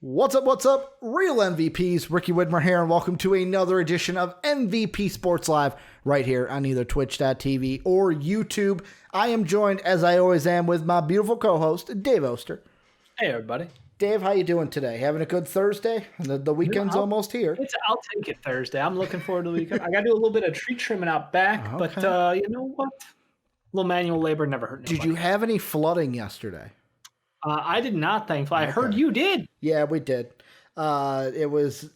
What's up? Real MVPs, Ricky Widmer here, and welcome to another edition of MVP Sports Live right here on either twitch.tv or YouTube. I am joined, as I always am, with my beautiful co-host, Dave Oster. Hey, everybody. Dave, how you doing today? Having a good Thursday? The weekend's almost here. I'll take it Thursday. I'm looking forward to the weekend. I got to do a little bit of tree trimming out back, Okay. but you know what? A little manual labor never hurt nobody. Did you have any flooding yesterday? I did not, thankfully. I heard you did. Yeah, we did. It was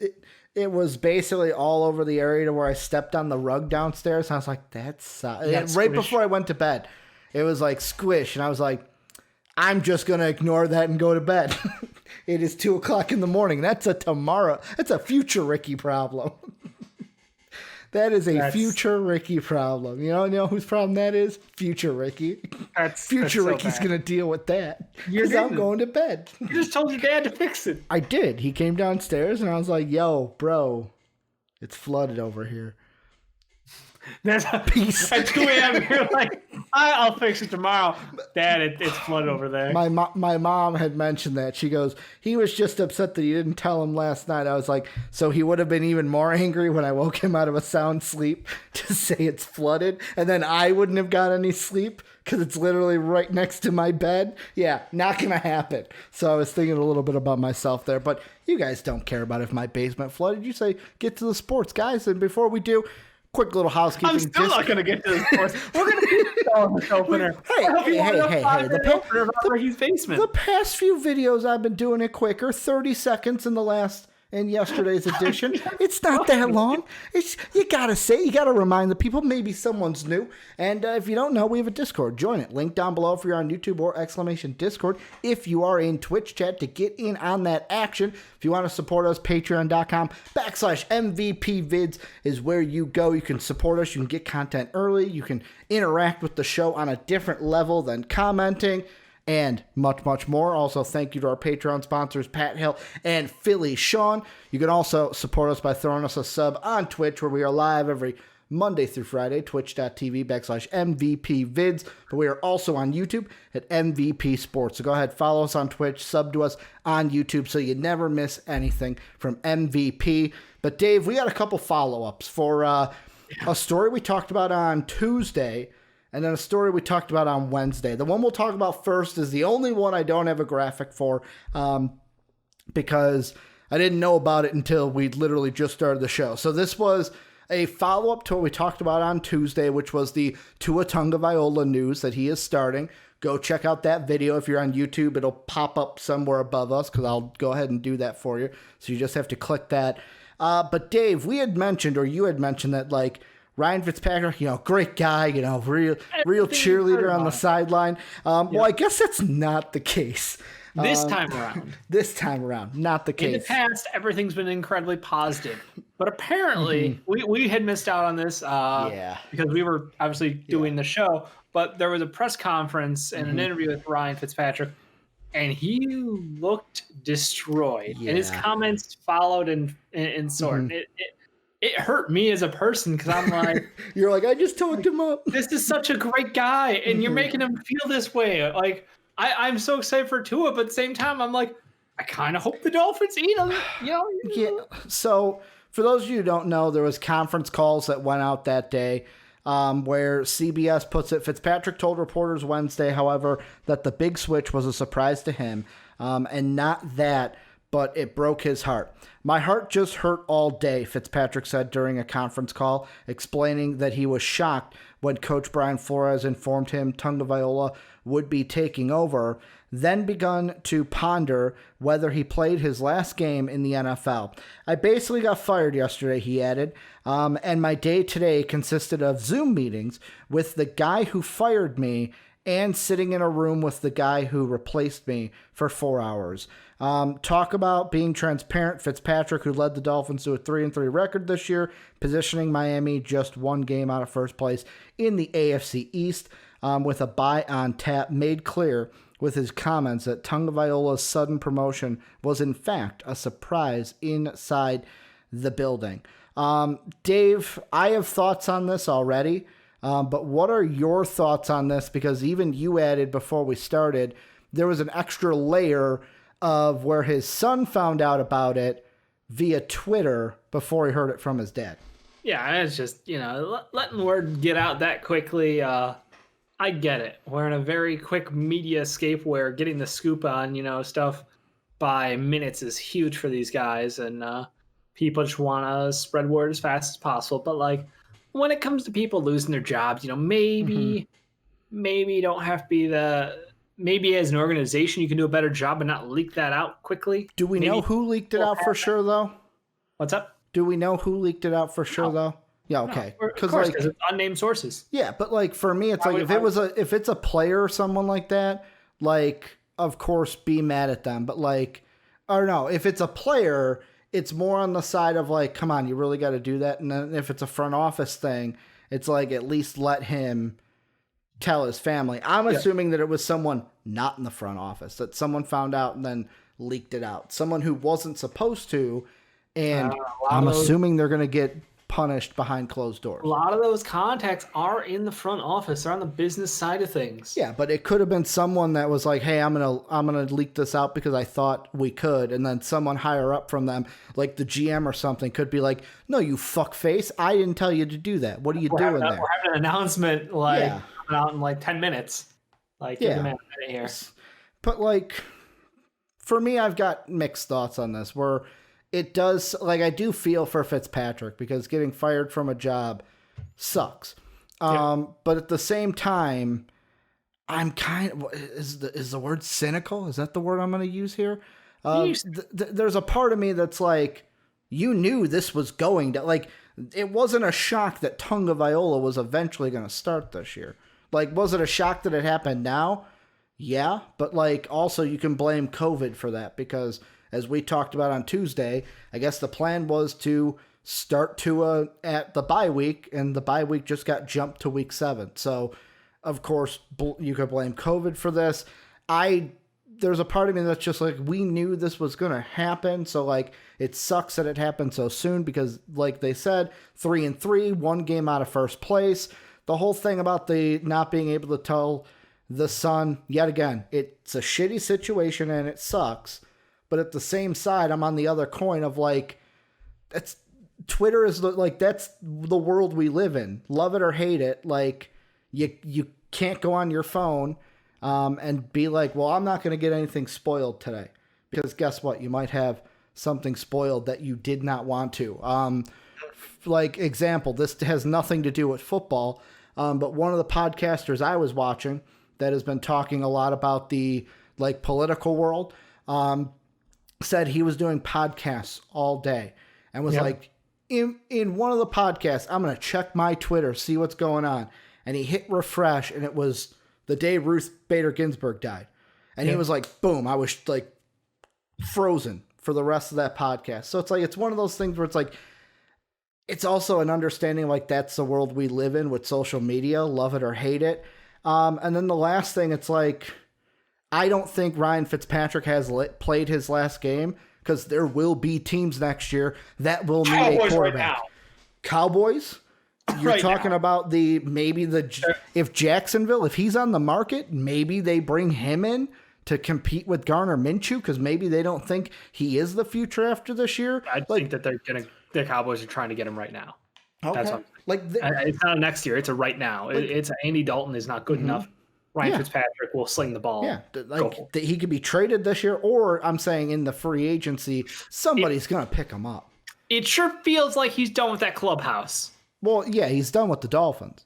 basically all over the area to where I stepped on the rug downstairs. And I was like, that's right before I went to bed. It was like squish, and I was like, I'm just gonna ignore that and go to bed. It is 2:00 in the morning. That's a tomorrow. That's a future Ricky problem. That is a future Ricky problem. You know whose problem that is? Future Ricky. Future Ricky's going to deal with that because I'm going to bed. You just told your dad to fix it. I did. He came downstairs and I was like, yo, bro, it's flooded over here. That's Peace. At 2 a.m. You're like, I'll fix it tomorrow. Dad, it's flooded over there. My mom had mentioned that. She goes, he was just upset that you didn't tell him last night. I was like, so he would have been even more angry when I woke him out of a sound sleep to say it's flooded, and then I wouldn't have got any sleep because it's literally right next to my bed. Yeah, not going to happen. So I was thinking a little bit about myself there, but you guys don't care about if my basement flooded. You say, get to the sports, guys, and before we do, quick little housekeeping. I'm still not going to get to the sports. We're going to keep going with opener. Hey. The past few videos I've been doing it quicker, 30 seconds in yesterday's edition. It's not that long. You gotta remind the people, maybe someone's new. And if you don't know, we have a Discord. Join it. Link down below if you're on YouTube or !Discord. If you are in Twitch chat to get in on that action. If you want to support us, patreon.com/MVPvids is where you go. You can support us. You can get content early. You can interact with the show on a different level than commenting. And much, much more. Also, thank you to our Patreon sponsors, Pat Hill and Philly Sean. You can also support us by throwing us a sub on Twitch, where we are live every Monday through Friday, twitch.tv/MVPvids. But we are also on YouTube at MVP Sports. So go ahead, follow us on Twitch, sub to us on YouTube so you never miss anything from MVP. But Dave, we got a couple follow-ups for a story we talked about on Tuesday, and then a story we talked about on Wednesday. The one we'll talk about first is the only one I don't have a graphic for because I didn't know about it until we literally just started the show. So this was a follow-up to what we talked about on Tuesday, which was the Tua Tagovailoa news that he is starting. Go check out that video. If you're on YouTube, it'll pop up somewhere above us because I'll go ahead and do that for you. So you just have to click that. But Dave, you had mentioned that like, Ryan Fitzpatrick, great guy, real cheerleader on the sideline. Well, I guess that's not the case. This time around. Not the case. In the past, everything's been incredibly positive. But apparently, we had missed out on this because we were obviously doing the show. But there was a press conference and an interview with Ryan Fitzpatrick, and he looked destroyed. Yeah. And his comments followed in sort. It hurt me as a person because I'm like... You're like, I just talked him up. This is such a great guy, and you're making him feel this way. Like, I'm so excited for Tua, but at the same time, I'm like, I kind of hope the Dolphins eat him. Yeah. So, for those of you who don't know, there was conference calls that went out that day where CBS puts it, Fitzpatrick told reporters Wednesday, however, that the big switch was a surprise to him, and not that, but it broke his heart. My heart just hurt all day, Fitzpatrick said during a conference call, explaining that he was shocked when Coach Brian Flores informed him Tagovailoa would be taking over, then begun to ponder whether he played his last game in the NFL. I basically got fired yesterday, he added, and my day today consisted of Zoom meetings with the guy who fired me and sitting in a room with the guy who replaced me for 4 hours. Talk about being transparent. Fitzpatrick, who led the Dolphins to a 3-3 record this year, positioning Miami just one game out of first place in the AFC East, with a bye on tap, made clear with his comments that Tagovailoa's sudden promotion was in fact a surprise inside the building. Dave, I have thoughts on this already. But what are your thoughts on this? Because even you added before we started, there was an extra layer of where his son found out about it via Twitter before he heard it from his dad. Yeah, it's just, letting word get out that quickly. I get it. We're in a very quick media escape where getting the scoop on, stuff by minutes is huge for these guys. And people just want to spread word as fast as possible. But, like, when it comes to people losing their jobs, maybe you don't have to be maybe as an organization you can do a better job and not leak that out quickly. Do we know who leaked it out for sure, though? What's up? Do we know who leaked it out for sure, though? Yeah, okay. Because it's unnamed sources. Yeah, but like for me, it's like if it's a player or someone like that, like of course be mad at them. But like, or no, if it's a player, it's more on the side of like, come on, you really got to do that. And then if it's a front office thing, it's like at least let him tell his family. I'm assuming that it was someone not in the front office, that someone found out and then leaked it out. Someone who wasn't supposed to. And I'm assuming they're going to get punished behind closed doors. A lot of those contacts are in the front office. They're on the business side of things. Yeah, but it could have been someone that was like, hey, I'm gonna leak this out because I thought we could. And then someone higher up from them, like the GM or something, could be like, no, you fuckface. I didn't tell you to do that. What are you doing there? We're having an announcement coming out in like 10 minutes. Like, give the man a minute here. But like, for me, I've got mixed thoughts on this where it does, like, I do feel for Fitzpatrick because getting fired from a job sucks. But at the same time, I'm kind of, is the word cynical? Is that the word I'm going to use here? There's a part of me that's like, you knew this was going to, like, it wasn't a shock that Tunga Viola was eventually going to start this year. Like, was it a shock that it happened now? Yeah, but like, also you can blame COVID for that because, as we talked about on Tuesday, I guess the plan was to start Tua at the bye week, and the bye week just got jumped to week 7. So, of course, you could blame COVID for this. There's a part of me that's just like, we knew this was going to happen. So, like, it sucks that it happened so soon because, like they said, 3-3, 1 game out of first place. The whole thing about the not being able to tell the son, yet again, it's a shitty situation and it sucks. But at the same side, I'm on the other coin of like, Twitter is like, that's the world we live in. Love it or hate it. Like, you can't go on your phone and be like, well, I'm not going to get anything spoiled today. Because guess what? You might have something spoiled that you did not want to. Like, example, this has nothing to do with football. But one of the podcasters I was watching that has been talking a lot about the like political world, said he was doing podcasts all day and was like, in one of the podcasts, I'm going to check my Twitter, see what's going on. And he hit refresh and it was the day Ruth Bader Ginsburg died. And he was like, boom, I was like frozen for the rest of that podcast. So it's like, it's one of those things where it's like, it's also an understanding like that's the world we live in with social media, love it or hate it. And then the last thing, it's like, I don't think Ryan Fitzpatrick has played his last game because there will be teams next year that will need a quarterback. Cowboys? You're talking about if Jacksonville, if he's on the market, maybe they bring him in to compete with Gardner Minshew because maybe they don't think he is the future after this year. I think that the Cowboys are trying to get him right now. Okay. That's what it's not next year. It's a right now. It's Andy Dalton is not good enough. Ryan Fitzpatrick will sling the ball. Yeah, he could be traded this year, or I'm saying in the free agency, somebody's going to pick him up. It sure feels like he's done with that clubhouse. Well, yeah, he's done with the Dolphins.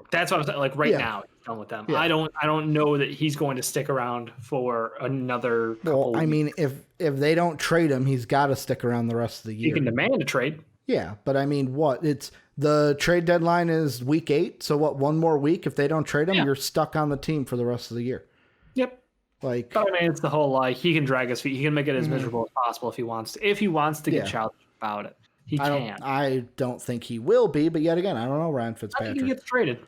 That's what I'm saying. Like now, he's done with them. Yeah. I don't know that he's going to stick around for another couple weeks. I mean, if they don't trade him, he's got to stick around the rest of the year. You can demand a trade. Yeah, but I mean, the trade deadline is week 8. So one more week? If they don't trade him, you're stuck on the team for the rest of the year. Yep. But I mean, it's the whole like he can drag his feet. He can make it as miserable as possible if he wants to. If he wants to get challenged about it, he can. I don't think he will be, but yet again, I don't know Ryan Fitzpatrick. I think he gets traded.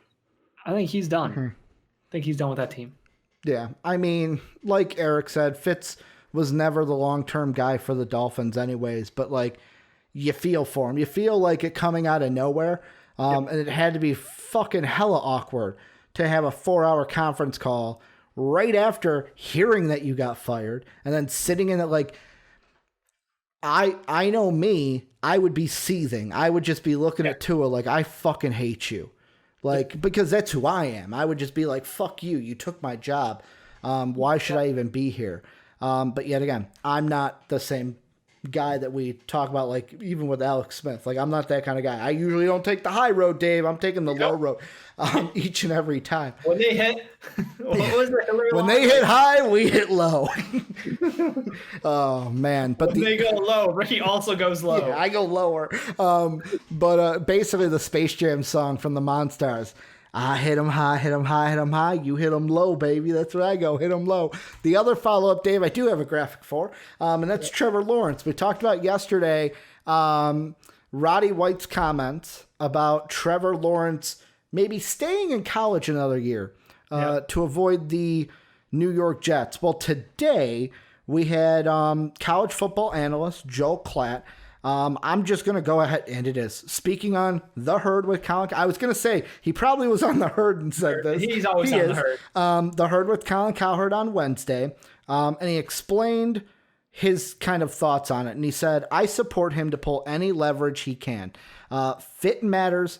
I think he's done. I think he's done with that team. Yeah, I mean, like Eric said, Fitz was never the long-term guy for the Dolphins, anyways. But like, you feel for him. You feel like it coming out of nowhere. And it had to be fucking hella awkward to have a 4-hour conference call right after hearing that you got fired and then sitting in it like, I know me, I would be seething. I would just be looking at Tua like, I fucking hate you. Like, because that's who I am. I would just be like, fuck you. You took my job. Why should I even be here? But yet again, I'm not the same guy that we talk about, like, even with Alex Smith. Like, I'm not that kind of guy. I usually don't take the high road, Dave. I'm taking the low road each and every time. When they hit, when they hit high, we hit low. Oh, man. But when they go low, Ricky also goes low. Yeah, I go lower. But basically the Space Jam song from the Monstars. I hit him high, hit him high, hit him high. You hit him low, baby. That's where I go. Hit him low. The other follow-up, Dave, I do have a graphic for, and that's Trevor Lawrence. We talked about yesterday Roddy White's comments about Trevor Lawrence maybe staying in college another year to avoid the New York Jets. Well, today we had college football analyst Joe Klatt. I'm just going to go ahead, and it is. Speaking on The Herd with Colin, I was going to say, he probably was on The Herd and said this. He's always on The Herd. The Herd with Colin Cowherd on Wednesday, and he explained his kind of thoughts on it, and he said, I support him to pull any leverage he can. Fit matters.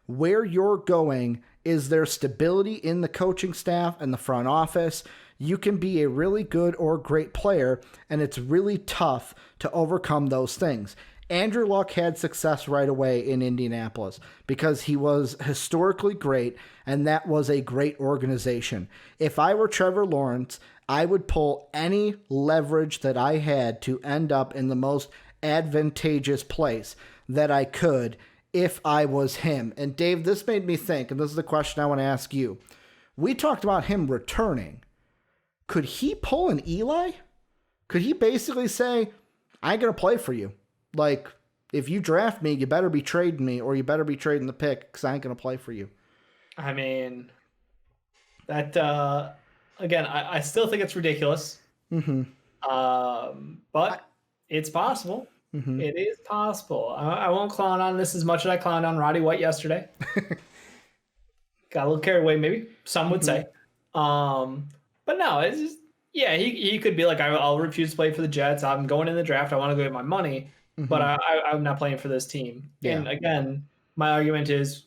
Where you're going, is there stability in the coaching staff and the front office? You can be a really good or great player, and it's really tough to overcome those things. Andrew Luck had success right away in Indianapolis because he was historically great, and that was a great organization. If I were Trevor Lawrence, I would pull any leverage that I had to end up in the most advantageous place that I could if I was him. And Dave, this made me think, and this is the question I want to ask you. We talked about him returning. Could he pull an Eli? Could he basically say, I ain't going to play for you. Like, if you draft me, you better be trading me, or you better be trading the pick because I ain't going to play for you. I mean, that, again, I still think it's ridiculous. Mm-hmm. But it's possible. Mm-hmm. It is possible. I won't clown on this as much as I clowned on Roddy White yesterday. Got a little carried away, maybe. Some would say. But no, it's just, yeah, he could be like, I'll refuse to play for the Jets. I'm going in the draft. I want to go get my money, but I'm not playing for this team. Yeah. And again, my argument is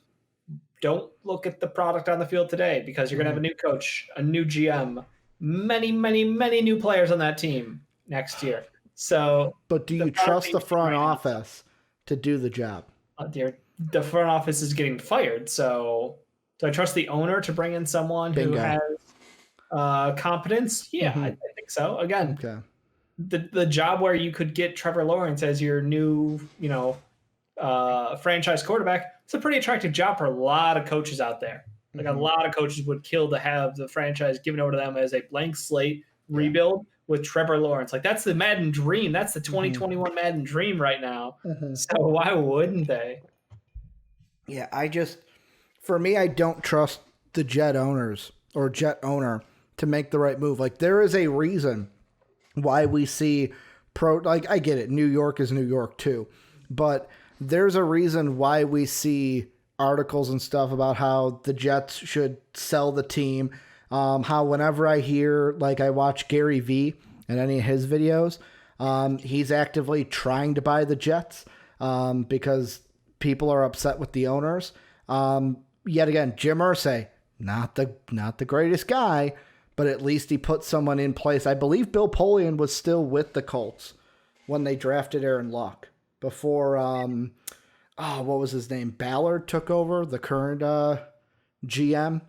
don't look at the product on the field today because you're going to have a new coach, a new GM, many, many, many new players on that team next year. So, but do you trust the front office to do the job? The front office is getting fired. So do I trust the owner to bring in someone who has competence? Yeah, I think so. Again, the job where you could get Trevor Lawrence as your new, franchise quarterback, it's a pretty attractive job for a lot of coaches out there. Like a lot of coaches would kill to have the franchise given over to them as a blank slate rebuild with Trevor Lawrence. Like that's the Madden dream. That's the 2021 Madden dream right now. So why wouldn't they? Yeah, for me, I don't trust the Jet owners or Jet owner to make the right move. Like there is a reason why we see I get it. New York is New York too, but there's a reason why we see articles and stuff about how the Jets should sell the team. How whenever I hear, I watch Gary Vee and any of his videos, he's actively trying to buy the Jets because people are upset with the owners. Yet again, Jim Irsay, not the greatest guy, but at least he put someone in place. I believe Bill Polian was still with the Colts when they drafted Aaron Luck before, what was his name? Ballard took over, the current GM.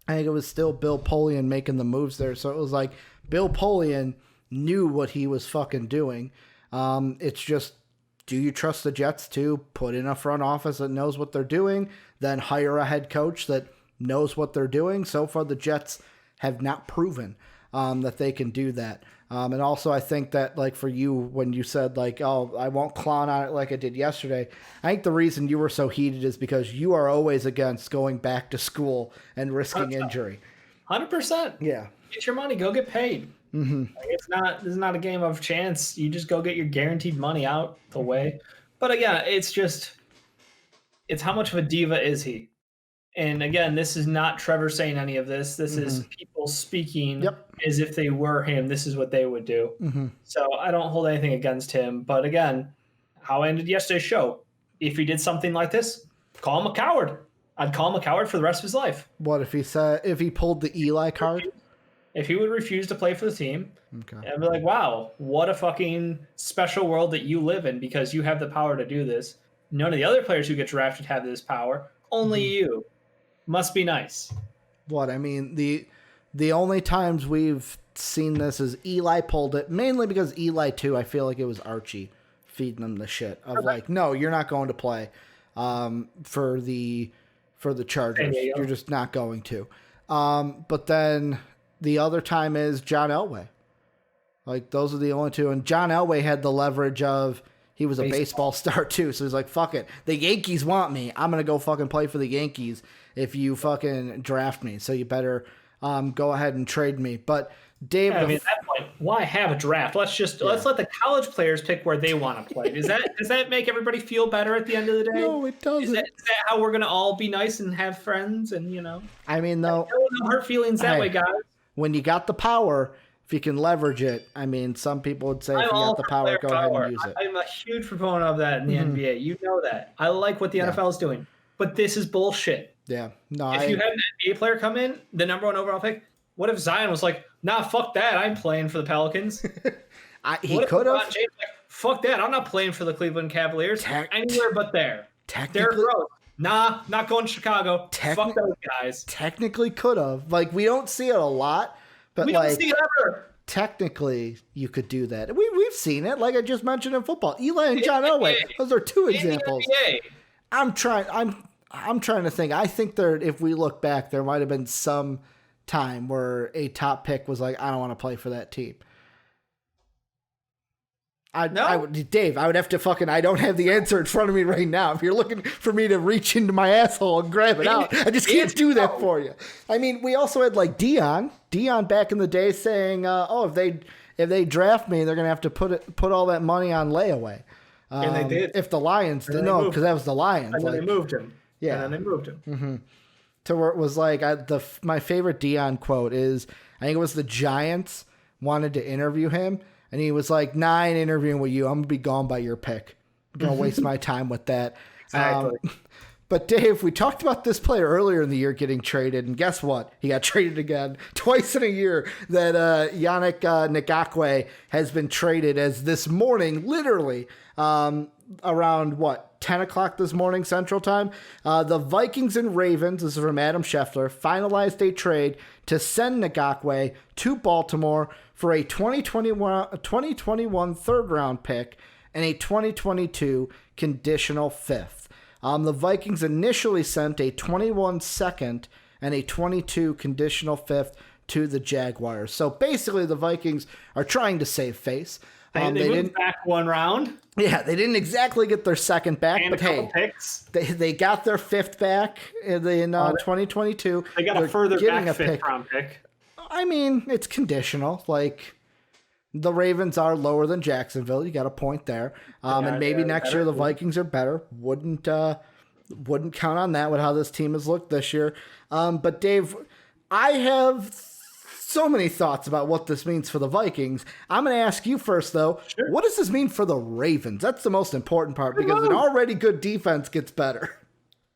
I think it was still Bill Polian making the moves there. So it was like Bill Polian knew what he was fucking doing. It's just, do you trust the Jets to put in a front office that knows what they're doing, then hire a head coach that knows what they're doing? So far, the Jets have not proven that they can do that. And also, I think that, for you, when you said, I won't clown on it like I did yesterday, I think the reason you were so heated is because you are always against going back to school and risking injury. 100%. Yeah. Get your money. Go get paid. This is not a game of chance. You just go get your guaranteed money out the way. But again, it's how much of a diva is he? And again, this is not Trevor saying any of this. This is people speaking as if they were him. This is what they would do. So I don't hold anything against him. But again, how I ended yesterday's show. If he did something like this, call him a coward. I'd call him a coward for the rest of his life. What if he pulled the Eli card? If he would refuse to play for the team, I'd be like, wow, what a fucking special world that you live in because you have the power to do this. None of the other players who get drafted have this power. Only you. Must be nice. What I mean, the only times we've seen this is Eli pulled it, mainly because Eli too. I feel like it was Archie feeding him the shit of like, no, you're not going to play for the Chargers. You're just not going to. But then the other time is John Elway. Like those are the only two, and John Elway had the leverage of. He was a baseball star too, so he's like, fuck it. The Yankees want me. I'm going to go fucking play for the Yankees if you fucking draft me. So you better go ahead and trade me. But Dave... I mean, at that point, why have a draft? Let's let the college players pick where they want to play. Does that make everybody feel better at the end of the day? No, it doesn't. Is that how we're going to all be nice and have friends and, I mean, though... No hurt feelings that way, guys. When you got the power... If you can leverage it, I mean, some people would say if you got the power, go ahead and use it. I'm a huge proponent of that in the NBA. You know that. I like what the NFL is doing. But this is bullshit. Yeah. No, if you had an NBA player come in, the number 1 overall pick, what if Zion was like, nah, fuck that. I'm playing for the Pelicans. He could have. Like, fuck that. I'm not playing for the Cleveland Cavaliers. Anywhere but there. Technically, they're gross. Nah, not going to Chicago. Fuck those guys. Technically could have. Like, we don't see it a lot. But we don't see it ever. Technically, you could do that. We've seen it, like I just mentioned in football. Eli and John Elway. Those are two examples. I'm trying to think. I think if we look back, there might have been some time where a top pick was like, I don't want to play for that team. Dave, I would have to I don't have the answer in front of me right now. If you're looking for me to reach into my asshole and grab it out, I just can't do that for you. I mean, we also had like Dion back in the day saying, if they draft me, they're going to have to put all that money on layaway. And they did. If the Lions did. No, because that was the Lions. And then they moved him. Yeah. And then they moved him. Mm-hmm. To where it was like, my favorite Dion quote is, I think it was the Giants wanted to interview him. And he was like, nah, I ain't interviewing with you. I'm going to be gone by your pick. I'm going to waste my time with that. Exactly. But Dave, we talked about this player earlier in the year getting traded. And guess what? He got traded again twice in a year that Yannick Ngakoue has been traded as this morning, literally around 10 o'clock this morning Central Time. The Vikings and Ravens, this is from Adam Schefter, finalized a trade to send Ngakoue to Baltimore for a 2021 third-round pick and a 2022 conditional fifth. The Vikings initially sent a 21 second and a 22 conditional fifth to the Jaguars. So basically the Vikings are trying to save face. They moved back one round. Yeah, they didn't exactly get their second back, and but hey, picks. They got their fifth back in 2022. They got a further back fifth-round pick. I mean, it's conditional. Like, the Ravens are lower than Jacksonville. You got a point there. And maybe next year the Vikings are better. Wouldn't count on that with how this team has looked this year. But Dave, I have so many thoughts about what this means for the Vikings. I'm going to ask you first, though. Sure. What does this mean for the Ravens? That's the most important part because an already good defense gets better.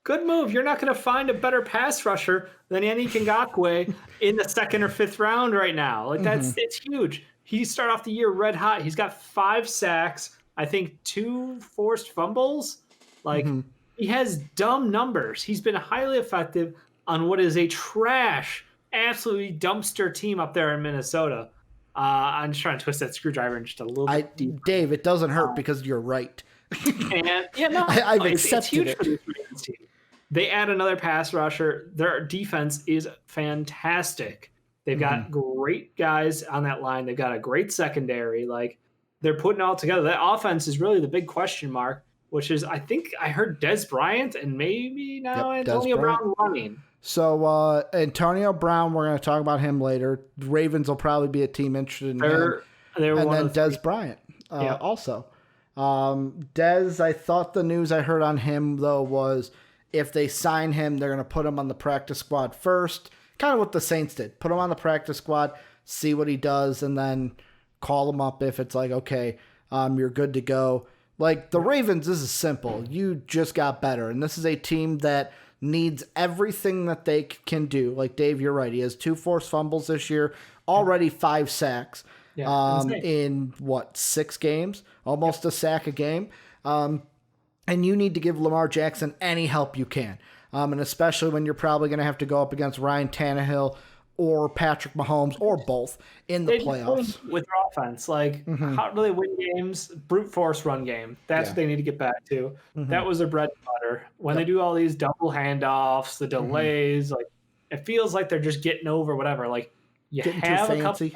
Good move. You're not going to find a better pass rusher than Yannick Ngakoue in the second or fifth round right now. Like it's huge. He started off the year red hot. He's got 5 sacks. I think 2 forced fumbles. Like he has dumb numbers. He's been highly effective on what is a trash, absolutely dumpster team up there in Minnesota. I'm just trying to twist that screwdriver in just a little bit deeper. Dave, it doesn't hurt because you're right. And yeah, no, I've it's accepted huge for this Ravens team. They add another pass rusher. Their defense is fantastic. They've got great guys on that line. They've got a great secondary. Like, they're putting it all together. That offense is really the big question mark, which is, I think I heard Des Bryant and maybe now Antonio Brown running. So Antonio Brown, we're going to talk about him later. The Ravens will probably be a team interested in him. And then Des Bryant also. Des, I thought the news I heard on him, though, was if they sign him, they're going to put him on the practice squad first. Kind of what the Saints did. Put him on the practice squad, see what he does, and then call him up if it's like, okay, you're good to go. Like the Ravens, this is simple. You just got better. And this is a team that needs everything that they can do. Like Dave, you're right. He has 2 forced fumbles this year, already 5 sacks in 6 games, almost a sack a game. And you need to give Lamar Jackson any help you can. And especially when you're probably going to have to go up against Ryan Tannehill or Patrick Mahomes or both in the playoffs. With their offense, like how do they win games? Brute force run game. That's what they need to get back to. That was their bread and butter. When they do all these double handoffs, the delays, like it feels like they're just getting over whatever. Like you getting have too a couple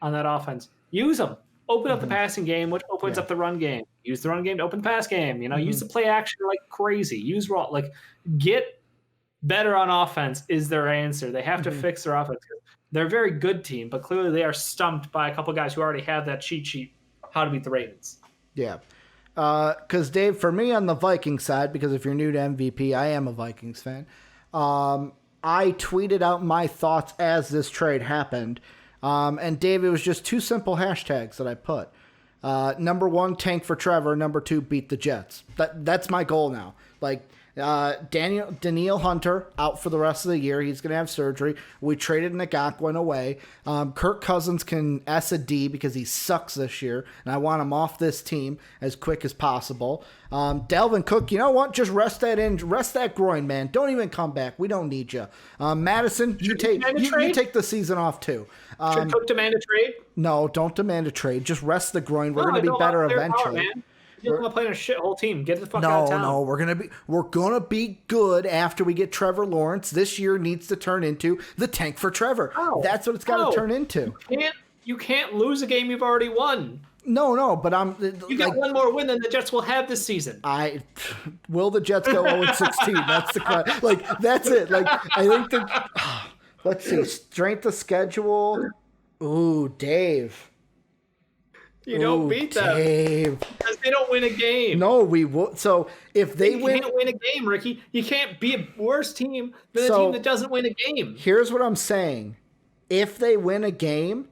on that offense. Use them. Open up the passing game, which opens up the run game. Use the run game to open the pass game. Use the play action like crazy. Use raw, like get better on offense is their answer. They have to fix their offense. They're a very good team, but clearly they are stumped by a couple guys who already have that cheat sheet how to beat the Ravens. Yeah. Because, Dave, for me on the Vikings side, because if you're new to MVP, I am a Vikings fan, I tweeted out my thoughts as this trade happened. And, Dave, it was just 2 simple hashtags that I put. Number 1, tank for Trevor. Number 2, beat the Jets. That's my goal now. Like, Danielle Hunter out for the rest of the year. He's going to have surgery. We traded Ngakoue away. Kirk Cousins can S a D because he sucks this year, and I want him off this team as quick as possible. Dalvin Cook, you know what? Just rest that groin, man. Don't even come back. We don't need you. Madison, you take the season off too. Should Cook demand a trade? No, don't demand a trade. Just rest the groin. We're going to be better eventually. Man. You're not playing a shithole team. Get the fuck out of town. No, we're gonna be good after we get Trevor Lawrence. This year needs to turn into the tank for Trevor. That's what it's got to turn into. You can't lose a game you've already won. No, but you got one more win than the Jets will have this season. Will the Jets go 0-16? That's the question. Like that's it. Like I think let's see, strength of schedule. Ooh, Dave. You don't beat them because they don't win a game. No, we will. So if they win, you can't win a game, Ricky. You can't be a worse team than a team that doesn't win a game. Here's what I'm saying: if they win a game,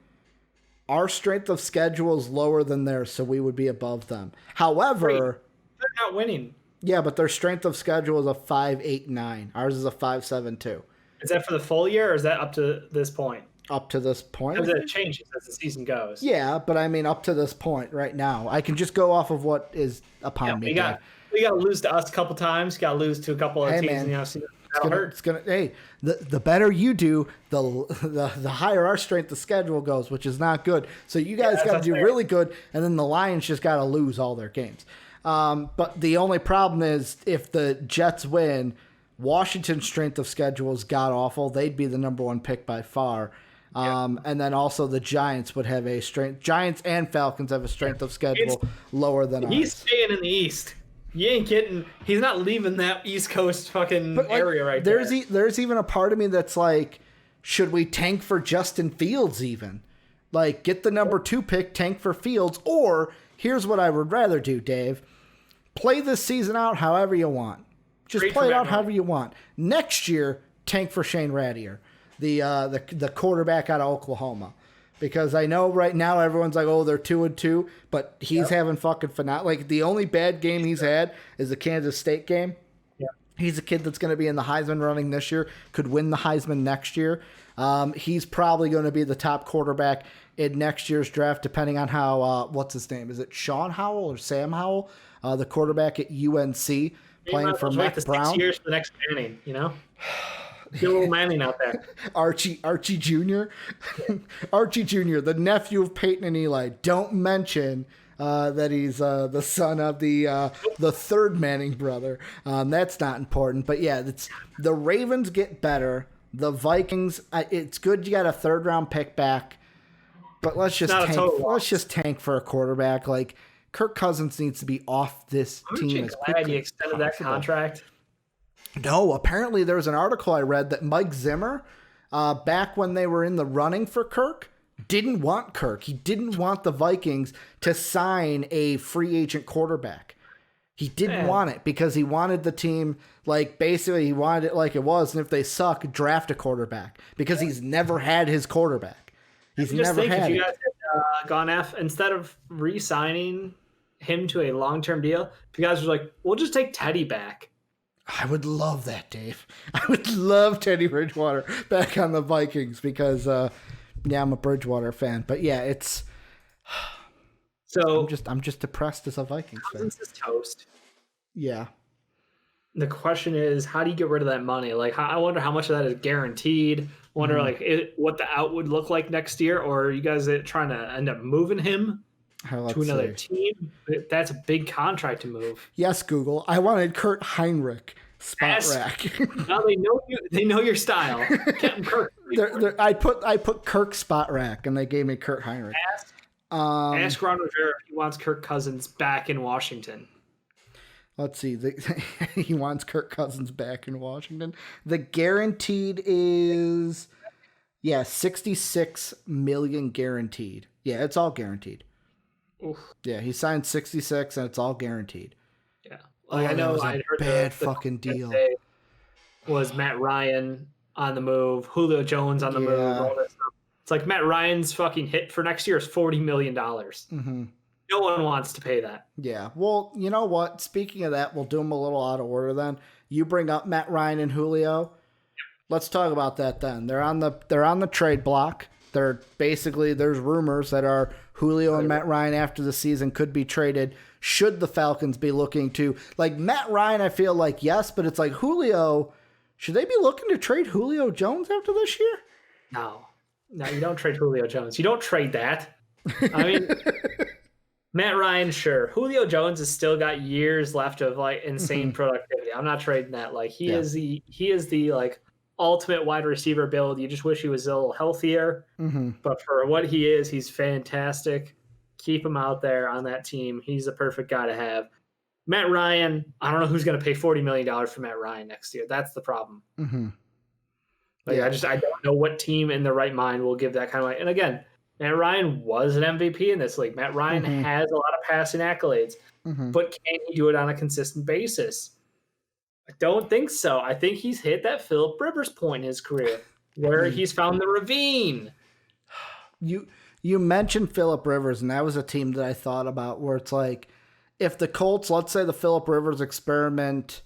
our strength of schedule is lower than theirs, so we would be above them. However, they're not winning. Yeah, but their strength of schedule is a 5.89. Ours is a 5.72. Is that for the full year, or is that up to this point? Up to this point. Because it changes as the season goes. Yeah, but I mean up to this point right now. I can just go off of what is upon me. We got to lose to us a couple times. Got to lose to a couple of teams. Man, the better you do, the higher our strength of schedule goes, which is not good. So you guys got to do really good, and then the Lions just got to lose all their games. But the only problem is if the Jets win, Washington's strength of schedule is god awful. They'd be the number 1 pick by far. And then also the Giants would have a strength. Giants and Falcons have a strength of schedule lower than he's ours. Staying in the East. You ain't getting. He's not leaving that East Coast fucking area right there. There's even a part of me that's like, should we tank for Justin Fields even? Like, get the number 2 pick, tank for Fields, or here's what I would rather do, Dave. Play this season out however you want. Just play it out however you want. Next year, tank for Shane Radier. The quarterback out of Oklahoma, because I know right now everyone's like, oh, they're 2-2, but he's having fucking phenomenal. Like the only bad game he's had is the Kansas State game. Yeah, he's a kid that's going to be in the Heisman running this year. Could win the Heisman next year. He's probably going to be the top quarterback in next year's draft, depending on how what's his name? Is it Sean Howell or Sam Howell, the quarterback at UNC, playing for Mac Brown? 6 years for the next Manning, you know. Get a little Manning out there. Archie Jr. Archie Jr., the nephew of Peyton and Eli. Don't mention that he's the son of the third Manning brother. That's not important. But yeah, the Ravens get better. The Vikings, it's good you got a 3rd round pick back, but let's just tank for a quarterback. Like Kirk Cousins needs to be off this team as quickly. Glad you extended that contract. No, apparently there was an article I read that Mike Zimmer, back when they were in the running for Kirk, didn't want Kirk. He didn't want the Vikings to sign a free agent quarterback. He didn't want it because he wanted the team, like, basically he wanted it like it was. And if they suck, draft a quarterback because he's never had his quarterback. He's never had if you guys had gone instead of re-signing him to a long-term deal, if you guys were like, we'll just take Teddy back. I would love that, Dave. I would love Teddy Bridgewater back on the Vikings because, I'm a Bridgewater fan. But yeah, it's... So I'm just depressed as a Vikings fan. Cousins is toast. Yeah. The question is, how do you get rid of that money? Like, I wonder how much of that is guaranteed. I wonder, what the out would look like next year, or are you guys trying to end up moving him to another team? That's a big contract to move. Yes, Google. I wanted Kurt Heinrich spot rack. Now they know you. They know your style. Captain Kirk. I put Kirk spot rack, and they gave me Kurt Heinrich. Ask Ron Rivera if he wants Kirk Cousins back in Washington. Let's see. He wants Kirk Cousins back in Washington. The guaranteed is, 66 million guaranteed. Yeah, it's all guaranteed. Oof. Yeah, he signed 66, and it's all guaranteed. Yeah, I know. I heard bad fucking deal. Was Matt Ryan on the move? Julio Jones on the move? All this stuff. It's like Matt Ryan's fucking hit for next year is $40 million. Mm-hmm. No one wants to pay that. Yeah. Well, you know what? Speaking of that, we'll do them a little out of order then. You bring up Matt Ryan and Julio. Yep. Let's talk about that then. They're on the trade block. They're basically, there's rumors that are Julio and Matt Ryan after the season could be traded. Should the Falcons be looking to, like, Matt Ryan, I feel like yes, but it's like Julio, should they be looking to trade Julio Jones after this year? No, you don't trade Julio Jones. You don't trade that. I mean, Matt Ryan, sure. Julio Jones has still got years left of like insane productivity. I'm not trading that. Like he is the like ultimate wide receiver build. You just wish he was a little healthier. Mm-hmm. But for what he is, he's fantastic. Keep him out there on that team. He's the perfect guy to have. Matt Ryan, I don't know who's going to pay $40 million for Matt Ryan next year. That's the problem. Mm-hmm. Like, I don't know what team in their right mind will give that kind of money. And again, Matt Ryan was an MVP in this league. Matt Ryan has a lot of passing accolades, but can he do it on a consistent basis? I don't think so. I think he's hit that Phillip Rivers point in his career where he's found the ravine. You mentioned Phillip Rivers, and that was a team that I thought about where it's like, if the Colts, let's say the Phillip Rivers experiment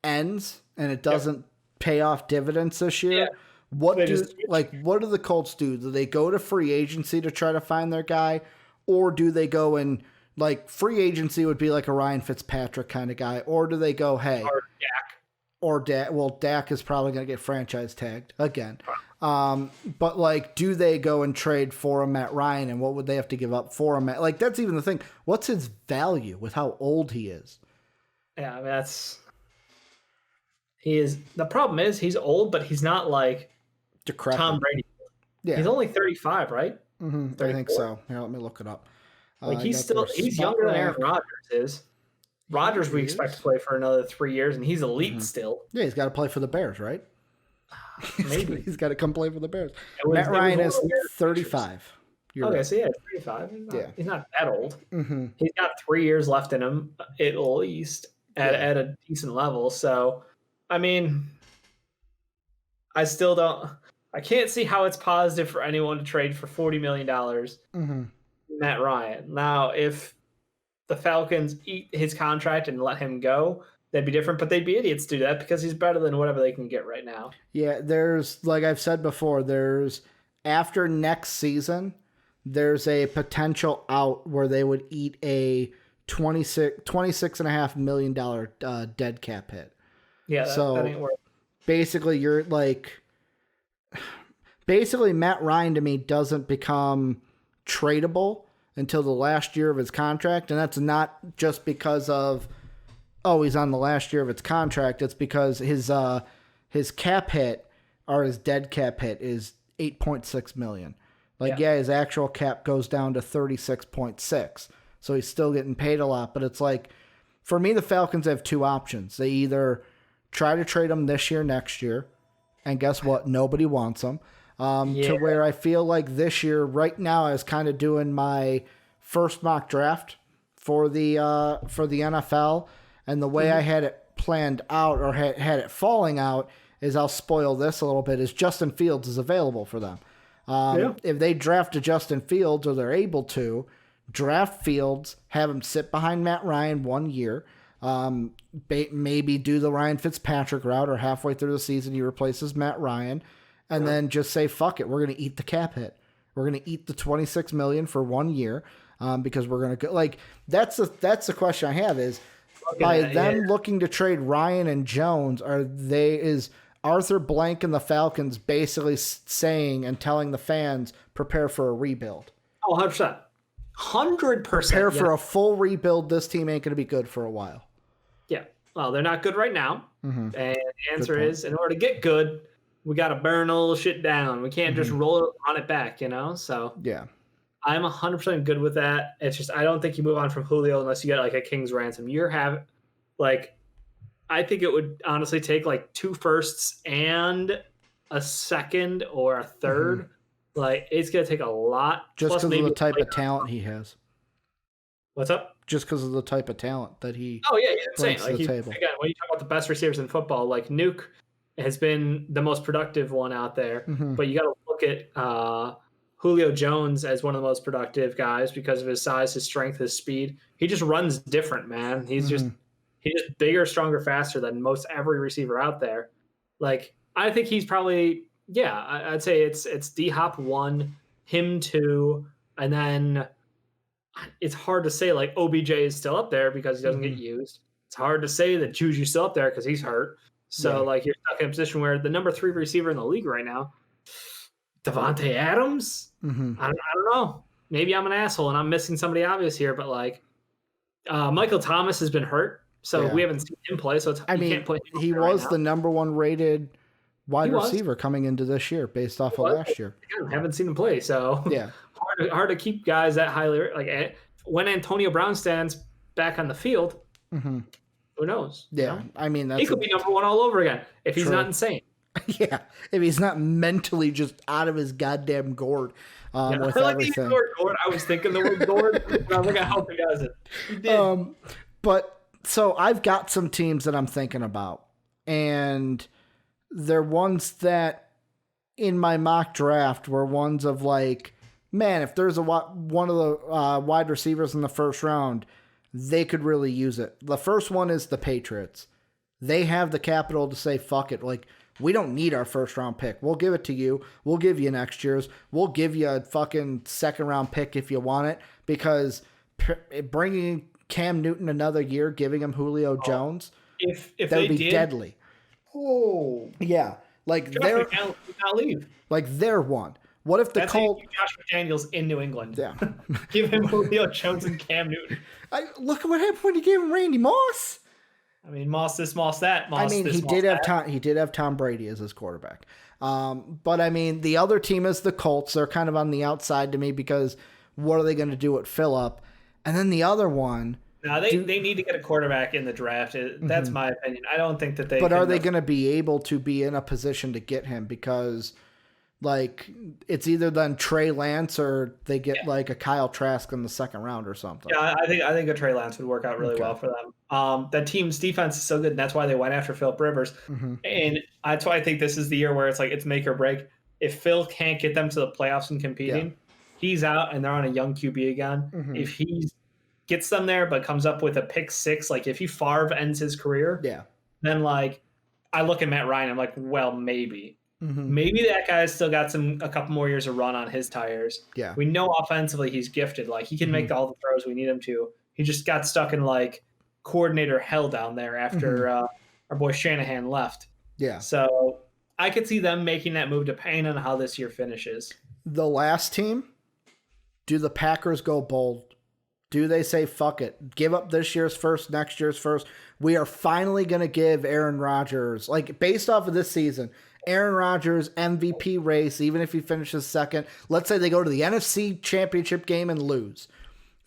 ends and it doesn't pay off dividends this year, what do the Colts do? Do they go to free agency to try to find their guy, or do they go and like free agency would be like a Ryan Fitzpatrick kind of guy, or do they go, hey, or Dak? Well, Dak is probably going to get franchise tagged again. But like, do they go and trade for a Matt Ryan, and what would they have to give up for a Matt? Like, that's even the thing. What's his value with how old he is? Yeah, the problem is he's old, but he's not like decrepit. Tom Brady. Yeah, he's only 35, right? Mm-hmm. I think so. Here, let me look it up. Like he's younger than Aaron Rodgers is. Rodgers we expect to play for another 3 years, and he's elite still. Yeah, he's got to play for the Bears, right? Maybe he's got to come play for the Bears. Matt Ryan is 35. Okay, so 35. He's not that old. Mm-hmm. He's got 3 years left in him, at least at a decent level. So, I mean, I still don't. I can't see how it's positive for anyone to trade for $40 million. Matt Ryan. Now, if the Falcons eat his contract and let him go, that'd be different, but they'd be idiots to do that because he's better than whatever they can get right now. Yeah, there's, like I've said before, after next season, there's a potential out where they would eat a $26.5 million dead cap hit. Yeah, that ain't worth it. Basically, Matt Ryan to me doesn't become tradable until the last year of his contract, and that's not just because of he's on the last year of its contract. It's because his cap hit or his dead cap hit is $8.6 million. His actual cap goes down to 36.6, so he's still getting paid a lot. But it's like, for me, the Falcons have two options. They either try to trade him this year, next year, and guess what? Nobody wants him. To where I feel like this year, right now, I was kind of doing my first mock draft for the NFL, and the way I had it planned out or had it falling out is I'll spoil this a little bit. Is Justin Fields is available for them. If they draft a Justin Fields or they're able to draft Fields, have him sit behind Matt Ryan 1 year, maybe do the Ryan Fitzpatrick route, or halfway through the season he replaces Matt Ryan, and then just say, fuck it, we're going to eat the cap hit. We're going to eat the $26 million for 1 year because we're going to go. Like, that's the question I have is, by them looking to trade Ryan and Jones, is Arthur Blank and the Falcons basically saying and telling the fans, prepare for a rebuild? Oh, 100%. 100%. Prepare for a full rebuild. This team ain't going to be good for a while. Yeah. Well, they're not good right now. And the answer is, in order to get good, we got to burn a little shit down. We can't just roll it on it back, So yeah, I'm 100% good with that. It's just, I don't think you move on from Julio unless you get like a king's ransom. I think it would honestly take like 2 firsts and a second or a third. Like, it's going to take a lot. Just because of the type of talent he has. What's up? Just because of the type of talent that he he's insane. Like, again, when you talk about the best receivers in football, like Nuke has been the most productive one out there. But you got to look at Julio Jones as one of the most productive guys because of his size, his strength, his speed. He just runs different, man. He's just bigger, stronger, faster than most every receiver out there. Like, I think he's probably, I'd say it's D-Hop 1, him 2, and then it's hard to say like OBJ is still up there because he doesn't get used. It's hard to say that Juju's still up there because he's hurt. So like, you're stuck in a position where the number 3 receiver in the league right now, Devontae Adams. I don't know. Maybe I'm an asshole and I'm missing somebody obvious here, but like Michael Thomas has been hurt. So we haven't seen him play. So can't play. He was the number 1 rated wide receiver coming into this year based off of last year. Again, haven't seen him play. So hard to keep guys that highly. Like, when Antonio Brown stands back on the field, who knows? Yeah. I mean, he could be number 1 all over again if he's not insane. Yeah. If he's not mentally just out of his goddamn gourd. With everything. The word gourd. I was thinking the word gourd. But look at how he does it. He did. But so I've got some teams that I'm thinking about, and they're ones that in my mock draft were ones of like, man, if there's one of the wide receivers in the first round, they could really use it. The first one is the Patriots. They have the capital to say, fuck it. Like, we don't need our first round pick. We'll give it to you. We'll give you next year's. We'll give you a fucking second round pick if you want it, because bringing Cam Newton another year, giving him Julio Jones, if that they would be did, deadly. Oh yeah, like Josh McDaniels would not leave. Like they're one. What if the Colts? Josh McDaniels in New England. Yeah, give him Julio Jones and Cam Newton. Look at what happened when you gave him Randy Moss. I mean, Moss this, Moss that. Moss I mean, this, he Moss did have that. Tom. He did have Tom Brady as his quarterback. But I mean, the other team is the Colts. They're kind of on the outside to me because what are they going to do at Phillip? And then the other one. No, they need to get a quarterback in the draft. That's my opinion. I don't think that they. But are they going to be able to be in a position to get him? Because, like, it's either then Trey Lance or they get like a Kyle Trask in the second round or something. Yeah, I think a Trey Lance would work out really well for them. That team's defense is so good, and that's why they went after Philip Rivers. And that's why I think this is the year where it's like it's make or break. If Phil can't get them to the playoffs and competing, he's out, and they're on a young QB again. If he gets them there, but comes up with a pick 6, like if he Favre ends his career, then like I look at Matt Ryan, I'm like, well, maybe that guy's still got a couple more years of run on his tires. Yeah, we know offensively he's gifted, like he can make all the throws we need him to. He just got stuck in like coordinator hell down there after our boy Shanahan left. Yeah, so I could see them making that move depending on how this year finishes. The last team, do the Packers go bold? Do they say, fuck it, give up this year's first, next year's first? We are finally going to give Aaron Rodgers, like based off of this season, Aaron Rodgers MVP race, even if he finishes second. Let's say they go to the NFC Championship game and lose.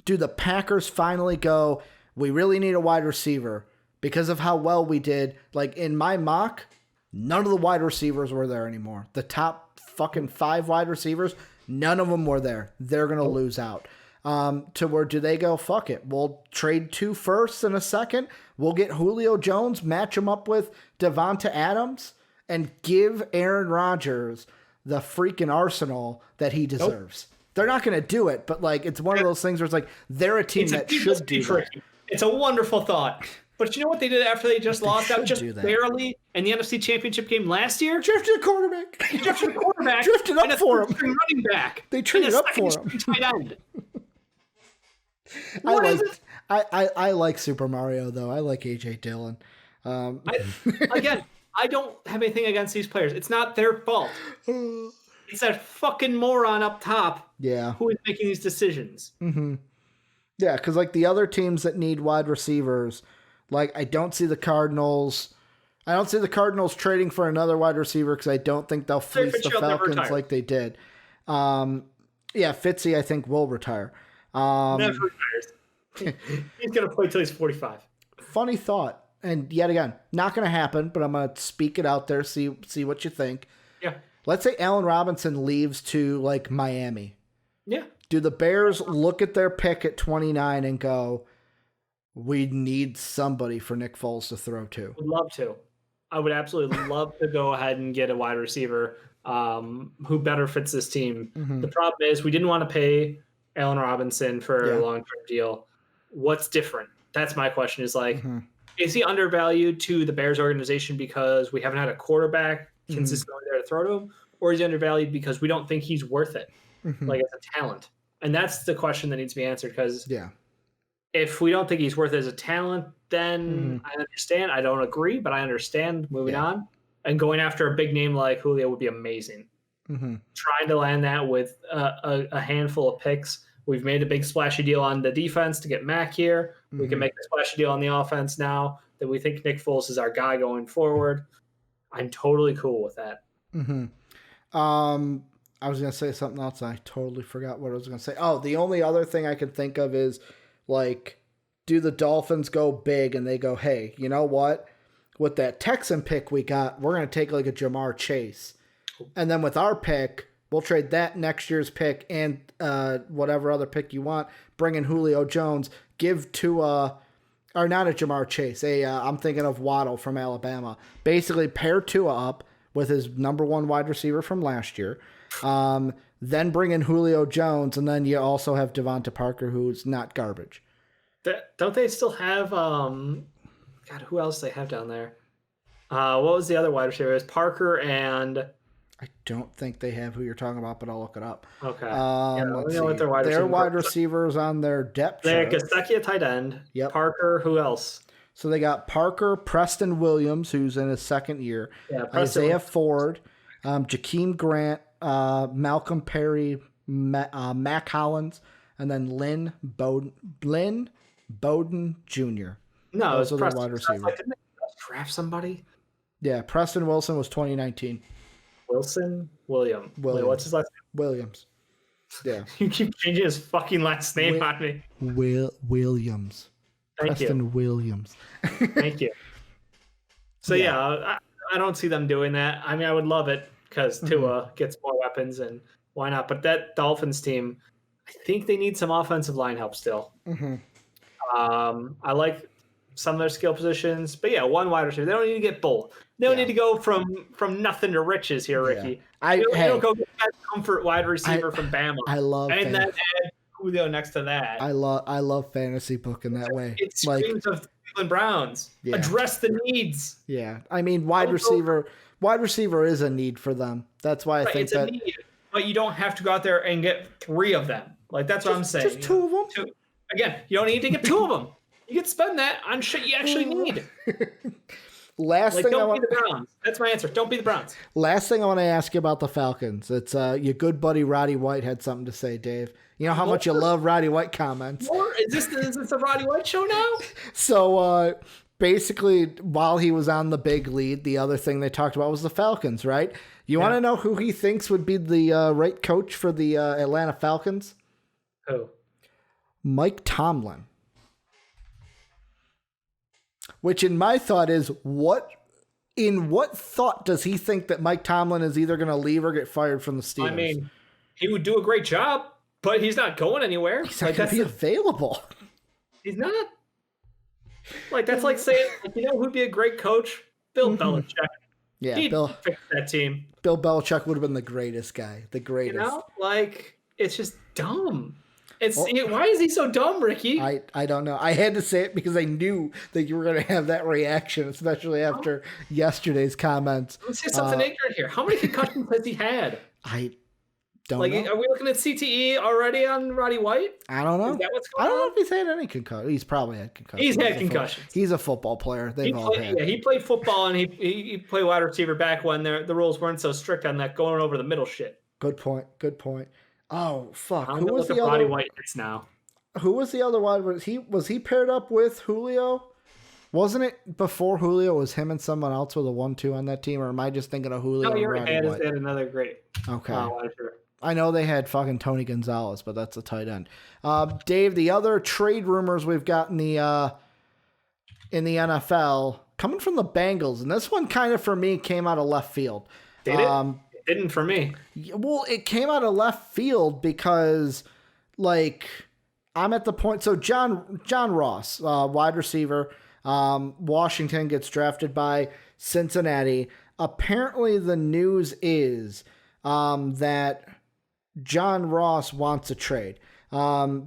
Do the Packers finally go, we really need a wide receiver because of how well we did? Like in my mock, none of the wide receivers were there anymore. The top fucking 5 wide receivers, none of them were there. They're going to lose out. to where do they go, fuck it, we'll trade 2 firsts and a second, we'll get Julio Jones, match him up with Devonta Adams, and give Aaron Rodgers the freaking arsenal that he deserves. Nope. They're not going to do it, but like it's one of those things where it's like they're a team that should do that. It's a wonderful thought. But you know what they did after they just lost out just barely in the NFC Championship game last year? Drifted a quarterback. Drifted up for him. Running back. They traded up for him. Tight end. I like Super Mario, though. I like A.J. Dillon. I don't have anything against these players. It's not their fault. It's that fucking moron up top who is making these decisions. Mm-hmm. Yeah, because like the other teams that need wide receivers, like I don't see the Cardinals. I don't see the Cardinals trading for another wide receiver because I don't think they'll fleece the Falcons like they did. Fitzy I think will retire. Never retires. He's going to play till he's 45. Funny thought. And yet again, not going to happen, but I'm going to speak it out there, see what you think. Yeah. Let's say Allen Robinson leaves to like Miami. Yeah. Do the Bears look at their pick at 29 and go, we need somebody for Nick Foles to throw to? Would love to. I would absolutely love to go ahead and get a wide receiver who better fits this team. Mm-hmm. The problem is we didn't want to pay Allen Robinson for a long-term deal. What's different? That's my question is like, is he undervalued to the Bears organization because we haven't had a quarterback consistently there to throw to him? Or is he undervalued because we don't think he's worth it, like as a talent? And that's the question that needs to be answered because if we don't think he's worth it as a talent, then I understand. I don't agree, but I understand moving on. And going after a big name like Julio would be amazing. Trying to land that with a handful of picks. We've made a big splashy deal on the defense to get Mac here. We can make a splashy deal on the offense now that we think Nick Foles is our guy going forward. I'm totally cool with that. I was going to say something else. And I totally forgot what I was going to say. Oh, the only other thing I could think of is like, do the Dolphins go big and they go, hey, you know what? With that Texan pick we got, we're going to take like a Jamar Chase. And then with our pick, we'll trade that next year's pick and whatever other pick you want. Bring in Julio Jones. Give Tua, or not a Jamar Chase. I'm thinking of Waddle from Alabama. Basically pair Tua up with his number 1 wide receiver from last year. Then bring in Julio Jones, and then you also have Devonta Parker, who's not garbage. Don't they still have God, who else they have down there? What was the other wide receiver? It was Parker and I don't think they have who you're talking about, but I'll look it up. Okay. Let's see. Their wide receivers on their depth chart. They have Gesicki at tight end. Yep. Parker, who else? So they got Parker, Preston Williams, who's in his second year. Yeah, Isaiah Ford, Jakeem Grant, Malcolm Perry, Mac Hollins, and then Lynn Bowden Jr. No, those are the wide receivers. Didn't they draft somebody? Yeah, Preston Wilson was 2019. Williams. Wait, what's his last name? Williams. Yeah. You keep changing his fucking last name on me. Williams. Preston Williams. Thank you. So I don't see them doing that. I mean, I would love it because Tua gets more weapons and why not? But that Dolphins team, I think they need some offensive line help still. I like some of their skill positions, but one wide receiver. They don't need to get both. They don't need to go from nothing to riches here, Ricky. You don't go get that comfort wide receiver from Bama. I love and then add Julio next to that. I love fantasy booking that way. It screams of the Cleveland Browns. Yeah. Address the needs. Yeah, I mean wide receiver is a need for them. That's why I think it's a need, but you don't have to go out there and get 3 of them. Like that's what I'm saying. Just 2 of them. 2. Again, you don't need to get 2 of them. You can spend that on shit you actually need. Don't be the Browns. That's my answer. Don't be the Browns. Last thing I want to ask you about the Falcons. It's your good buddy Roddy White had something to say, Dave. You know how much you love Roddy White comments. Is this a Roddy White show now? So basically, while he was on the big lead, the other thing they talked about was the Falcons, right? You want to know who he thinks would be the right coach for the Atlanta Falcons? Who? Mike Tomlin. Which in my thought is, what thought does he think that Mike Tomlin is either going to leave or get fired from the Steelers? I mean, he would do a great job. but he's not going anywhere. He's not going to be available. He's not. Like, that's like saying, who'd be a great coach? Bill Belichick. Yeah, He'd fix that team. Bill Belichick would have been the greatest guy. The greatest. It's just dumb. Why is he so dumb, Ricky? I don't know. I had to say it because I knew that you were going to have that reaction, especially after yesterday's comments. Let's say something ignorant here. How many concussions has he had? I don't know. Are we looking at CTE already on Roddy White? I don't know. Is that what's going on? I don't know if he's had any concussions. He's probably had concussions. He's had concussions. He's a football player. They've all had. Yeah, he played football, and he played wide receiver back when the rules weren't so strict on that going over the middle shit. Good point. Oh, fuck. Who was the other? Roddy White hits now. Who was the other wide? Was he paired up with Julio? Wasn't it before Julio? Was him and someone else with a 1-2 on that team, or am I just thinking of Julio? No, and you're right. They White? had another great. Okay. I know they had fucking Tony Gonzalez, but that's a tight end. Dave, the other trade rumors we've got in the NFL coming from the Bengals, and this one kind of for me came out of left field. Did it? It didn't for me. Well, it came out of left field because, I'm at the point. So John Ross, wide receiver, Washington gets drafted by Cincinnati. Apparently, the news is that John Ross wants a trade.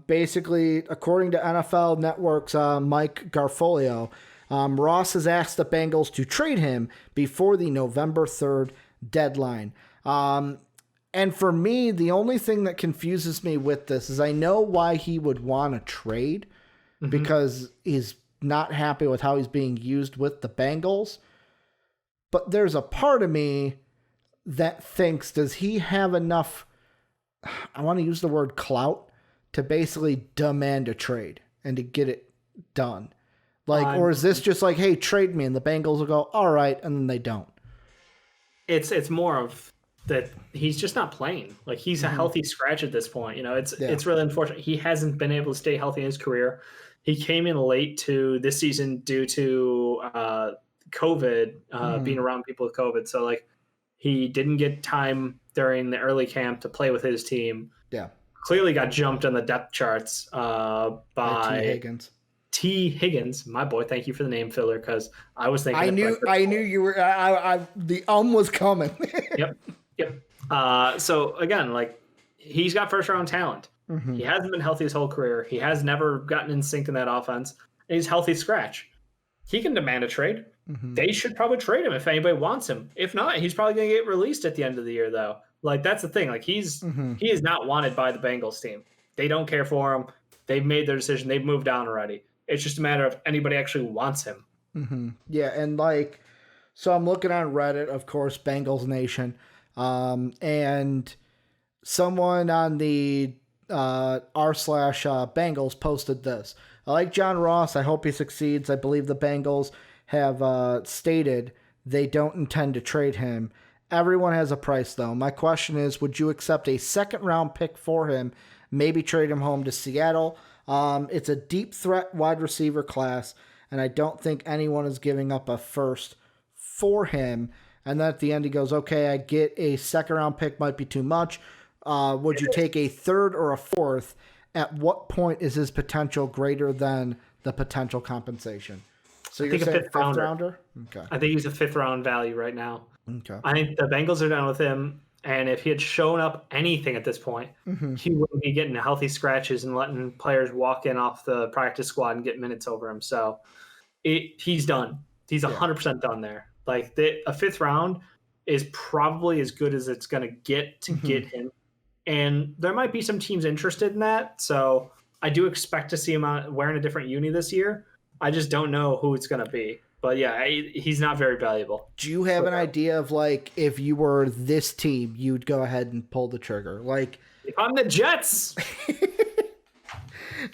Basically, according to NFL Network's Mike Garfolio, Ross has asked the Bengals to trade him before the November 3rd deadline. And for me, the only thing that confuses me with this is I know why he would want to trade because he's not happy with how he's being used with the Bengals. But there's a part of me that thinks, does he have enough, I want to use the word clout, to basically demand a trade and to get it done? Or is this just like, hey, trade me, and the Bengals will go, all right, and then they don't? It's more of that he's just not playing. He's a healthy scratch at this point. It's really unfortunate. He hasn't been able to stay healthy in his career. He came in late to this season due to COVID, being around people with COVID. So he didn't get time during the early camp to play with his team. Yeah. Clearly got jumped on the depth charts by T. Higgins, my boy. Thank you for the name filler, because I was thinking. I knew you were. The was coming. Yep. So again, he's got first round talent. He hasn't been healthy his whole career. He has never gotten in sync in that offense. And he's healthy scratch. He can demand a trade. They should probably trade him if anybody wants him. If not, he's probably going to get released at the end of the year, though. That's the thing. He is not wanted by the Bengals team. They don't care for him. They've made their decision. They've moved on already. It's just a matter of anybody actually wants him. Yeah, and so I'm looking on Reddit, of course, Bengals Nation, and someone on the r/Bengals posted this. I like John Ross. I hope he succeeds. I believe the Bengals have stated they don't intend to trade him. Everyone has a price, though. My question is, would you accept a second-round pick for him, maybe trade him home to Seattle? It's a deep threat wide receiver class, and I don't think anyone is giving up a first for him. And then at the end he goes, okay, I get a second-round pick might be too much. Would you take a third or a fourth? At what point is his potential greater than the potential compensation? So you're saying fifth rounder? Okay. I think he's a fifth-round value right now. Okay. I think the Bengals are done with him, and if he had shown up anything at this point, he wouldn't be getting healthy scratches and letting players walk in off the practice squad and get minutes over him. So he's done. He's 100% done there. A fifth round is probably as good as it's going to get him. And there might be some teams interested in that. So I do expect to see him wearing a different uni this year. I just don't know who it's going to be. But yeah, he's not very valuable. Do you have an idea of if you were this team, you'd go ahead and pull the trigger? If I'm the Jets.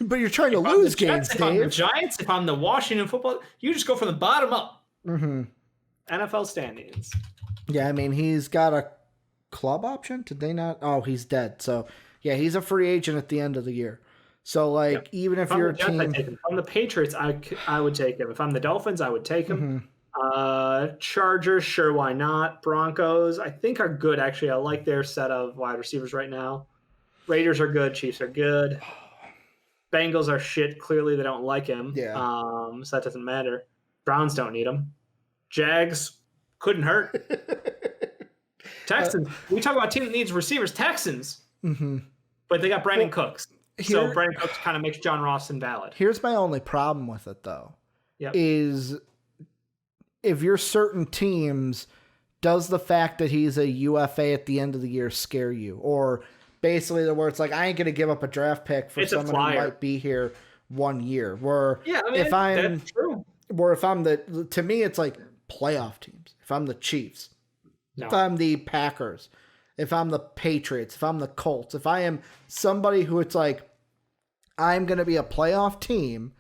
But you're trying to lose games, Dave. If I'm the Giants, if I'm the Washington football, you just go from the bottom up. NFL standings. Yeah, I mean, he's got a club option. Did they not? Oh, he's dead. So, yeah, he's a free agent at the end of the year. So, even if you're a team... If I'm the Patriots, I would take him. If I'm the Dolphins, I would take him. Chargers, sure, why not? Broncos, I think are good, actually. I like their set of wide receivers right now. Raiders are good. Chiefs are good. Bengals are shit. Clearly, they don't like him. Yeah. So that doesn't matter. Browns don't need him. Jags couldn't hurt. Texans. We talk about a team that needs receivers. Texans. Mm-hmm. But they got Brandon Cooks. So Brandon Cooks kind of makes John Ross invalid. Here's my only problem with it, though. Yep. Is if you're certain teams, does the fact that he's a UFA at the end of the year scare you? Or basically where it's like, I ain't going to give up a draft pick for someone who might be here 1 year. Where that's true. Where if I'm to me, it's like playoff teams. If I'm the Chiefs, if I'm the Packers, if I'm the Patriots, if I'm the Colts, if I am somebody who it's like, I'm going to be a playoff team,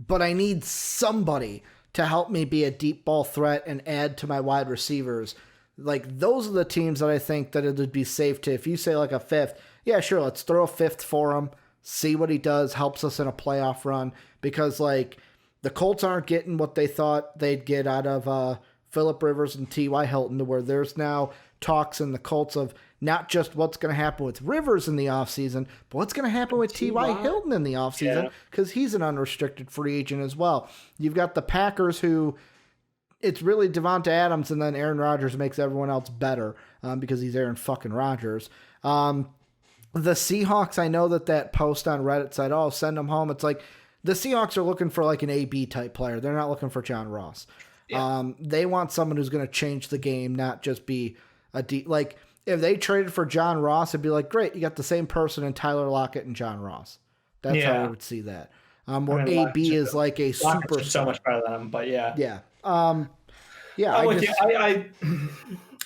but I need somebody to help me be a deep ball threat and add to my wide receivers. Like, those are the teams that I think that it would be safe to, if you say like a fifth, yeah, sure, let's throw a fifth for him, see what he does, helps us in a playoff run. Because, like, the Colts aren't getting what they thought they'd get out of Phillip Rivers and T.Y. Hilton, to where there's now talks in the Colts of not just what's going to happen with Rivers in the offseason, but what's going to happen with T.Y. Hilton in the offseason, because he's an unrestricted free agent as well. You've got the Packers, who it's really Devonta Adams, and then Aaron Rodgers makes everyone else better because he's Aaron fucking Rodgers. The Seahawks, I know that post on Reddit said, oh, send them home. It's like the Seahawks are looking for like an AB type player. They're not looking for John Ross. Yeah. They want someone who's going to change the game, not just be a like if they traded for John Ross, it'd be like, great, you got the same person in Tyler Lockett and John Ross. That's how I would see that. Where AB is like a super so much better than him, but yeah. Yeah.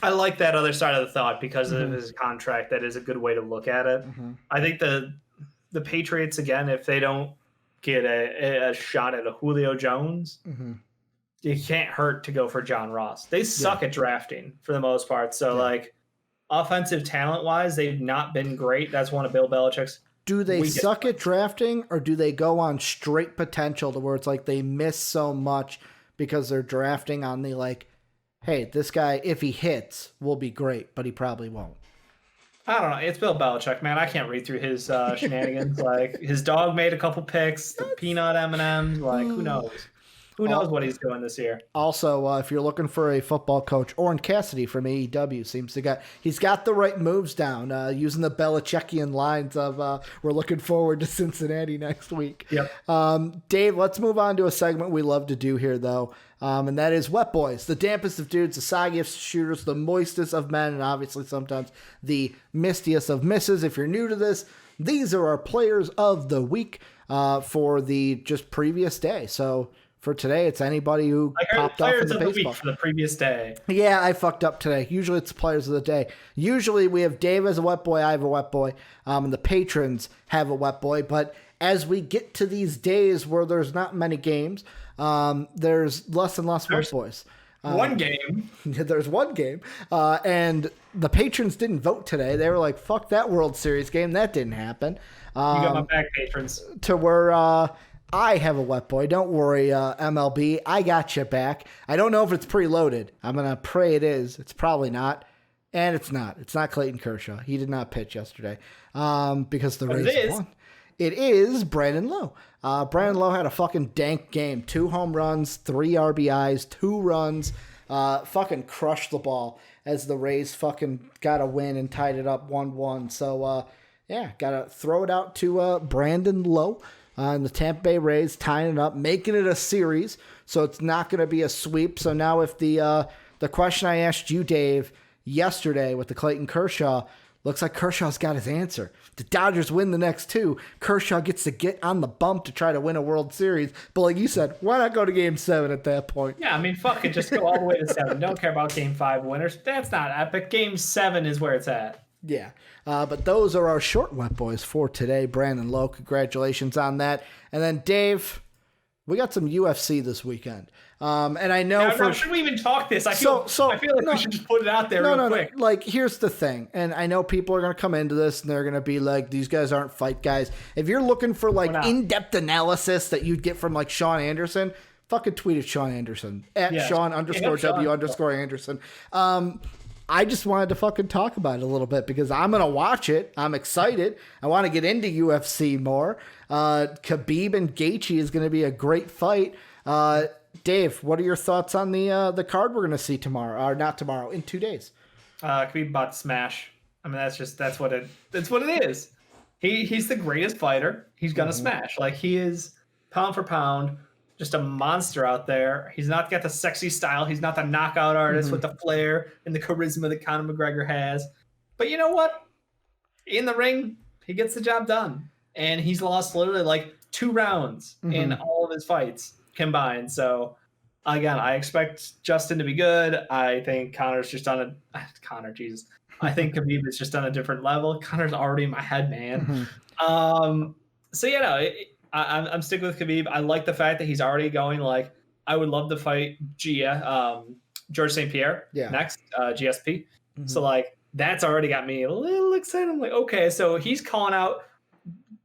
I like that other side of the thought because of his contract. That is a good way to look at it. Mm-hmm. I think the Patriots, again, if they don't get a shot at a Julio Jones, it can't hurt to go for John Ross. They suck at drafting for the most part. So, like, offensive talent-wise, they've not been great. That's one of Bill Belichick's. Do they suck at drafting, or do they go on straight potential to where it's like they miss so much because they're drafting on the, like, hey, this guy, if he hits, will be great, but he probably won't? I don't know. It's Bill Belichick, man. I can't read through his shenanigans. Like, his dog made a couple picks, the peanut M&Ms. Like, who knows? Who knows what he's doing this year? Also, if you're looking for a football coach, Orange Cassidy from AEW seems to he's got the right moves down, using the Belichickian lines of we're looking forward to Cincinnati next week. Yep. Dave, let's move on to a segment we love to do here, though, and that is Wet Boys, the dampest of dudes, the soggiest of shooters, the moistest of men, and obviously sometimes the mistiest of misses. If you're new to this, these are our players of the week for the just previous day. So for today, it's anybody who popped off in the baseball. For the previous day. Yeah, I fucked up today. Usually it's players of the day. Usually we have Dave as a wet boy, I have a wet boy, and the patrons have a wet boy. But as we get to these days where there's not many games, there's less and less wet boys. One game. There's one game. And the patrons didn't vote today. They were like, fuck that World Series game. That didn't happen. You got my back, patrons. To where... I have a wet boy. Don't worry, MLB. I got you back. I don't know if it's preloaded. I'm going to pray it is. It's probably not. And it's not. It's not Clayton Kershaw. He did not pitch yesterday because the Rays won. It is Brandon Lowe. Brandon Lowe had a fucking dank game. 2 home runs, 3 RBIs, 2 runs. Fucking crushed the ball as the Rays fucking got a win and tied it up 1-1. So, yeah, got to throw it out to Brandon Lowe. And the Tampa Bay Rays tying it up, making it a series, so it's not going to be a sweep. So now if the question I asked you, Dave, yesterday with the Clayton Kershaw, looks like Kershaw's got his answer. The Dodgers win the next 2. Kershaw gets to get on the bump to try to win a World Series. But like you said, why not go to Game 7 at that point? Yeah, I mean, fuck it. Just go all the way to 7. Don't care about Game 5 winners. That's not epic. Game 7 is where it's at. Yeah, but those are our short wet boys for today. Brandon Lowe, congratulations on that. And then Dave, we got some UFC this weekend. And I know now, should we even talk this? I feel like we should just put it out there real quick. Like, here's the thing, and I know people are going to come into this and they're going to be like, these guys aren't fight guys. If you're looking for like in-depth analysis that you'd get from like Sean Anderson, fucking tweet at Sean Anderson at Sean_W_Anderson. I just wanted to fucking talk about it a little bit because I'm going to watch it. I'm excited. I want to get into UFC more. Khabib and Gaethje is going to be a great fight. Dave, what are your thoughts on the card we're going to see tomorrow? Or not tomorrow, in 2 days. Khabib about to smash. I mean, that's what it is. He's the greatest fighter. He's going to smash. Like, he is pound for pound just a monster out there. He's not got the sexy style. He's not the knockout artist with the flair and the charisma that Conor McGregor has. But you know what? In the ring, he gets the job done. And he's lost literally like 2 rounds in all of his fights combined. So, again, I expect Justin to be good. I think Conor's just on I think Khabib is just on a different level. Conor's already in my head, man. So, you know, I'm sticking with Khabib. I like the fact that he's already going, like, I would love to fight George St. Pierre next, GSP. So, like, that's already got me a little excited. I'm like, okay, so he's calling out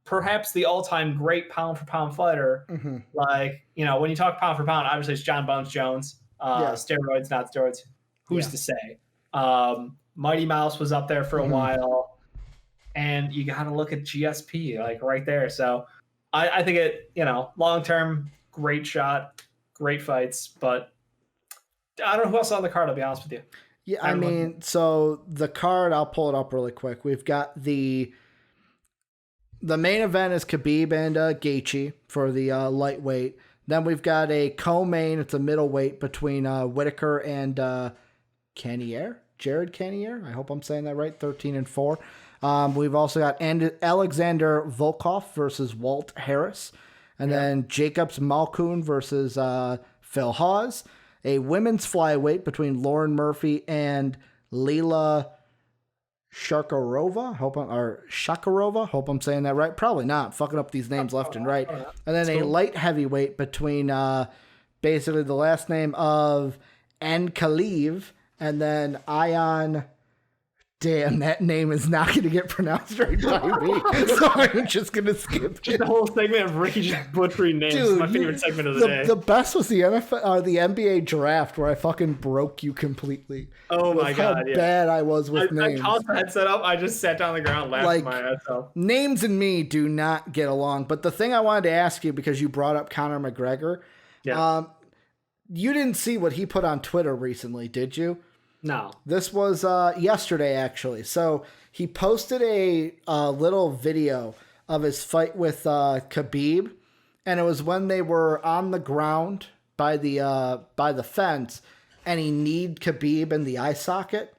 perhaps the all-time great pound-for-pound fighter. Like, you know, when you talk pound for pound, obviously it's John Bones Jones. Steroids, not steroids. Who's to say? Mighty Mouse was up there for a while. And you got to look at GSP, like, right there. So I think it, you know, long-term, great shot, great fights. But I don't know who else on the card, I'll be honest with you. Yeah, I mean, so the card, I'll pull it up really quick. We've got the main event is Khabib and Gaethje for the lightweight. Then we've got a co-main. It's a middleweight between Whitaker and Jared Cannonier. I hope I'm saying that right. 13-4. We've also got Alexander Volkov versus Walt Harris. And then Jacobs Malkoun versus Phil Hawes. A women's flyweight between Lauren Murphy and Leila Shakarova. Hope I'm saying that right. Probably not. Fucking up these names left and right. And then a light heavyweight between basically the last name of Ankaleev and then Ion. Damn, that name is not going to get pronounced right by me, so I'm just going to skip just the whole segment of Ricky just butchering names. Dude, my favorite segment of the day. The best was the NBA draft where I fucking broke you completely. Oh my God, how bad I was with names. I tossed the headset up. I just sat down on the ground laughing my ass off. Names and me do not get along. But the thing I wanted to ask you, because you brought up Conor McGregor, you didn't see what he put on Twitter recently, did you? No. This was yesterday, actually. So he posted a little video of his fight with Khabib, and it was when they were on the ground by the fence, and he kneed Khabib in the eye socket,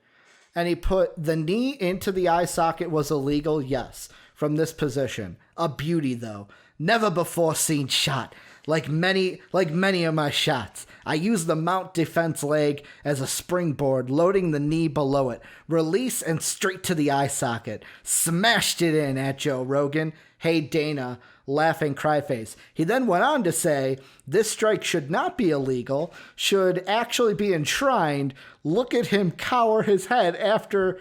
and he put the knee into the eye socket was illegal, yes, from this position. A beauty, though. Never before seen shot. Like many of my shots, I use the mount defense leg as a springboard, loading the knee below it. Release and straight to the eye socket. Smashed it in at Joe Rogan. Hey Dana, laughing cry face. He then went on to say, this strike should not be illegal, should actually be enshrined. Look at him cower his head after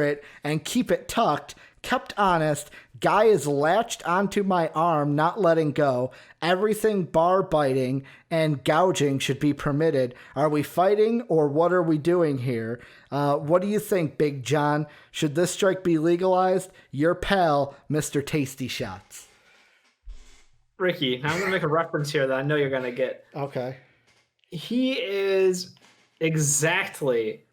it and keep it tucked. Kept honest. Guy is latched onto my arm, not letting go. Everything bar biting and gouging should be permitted. Are we fighting or what are we doing here? What do you think, Big John? Should this strike be legalized? Your pal, Mr. Tasty Shots. Ricky, now I'm going to make a reference here that I know you're going to get. Okay. He is exactly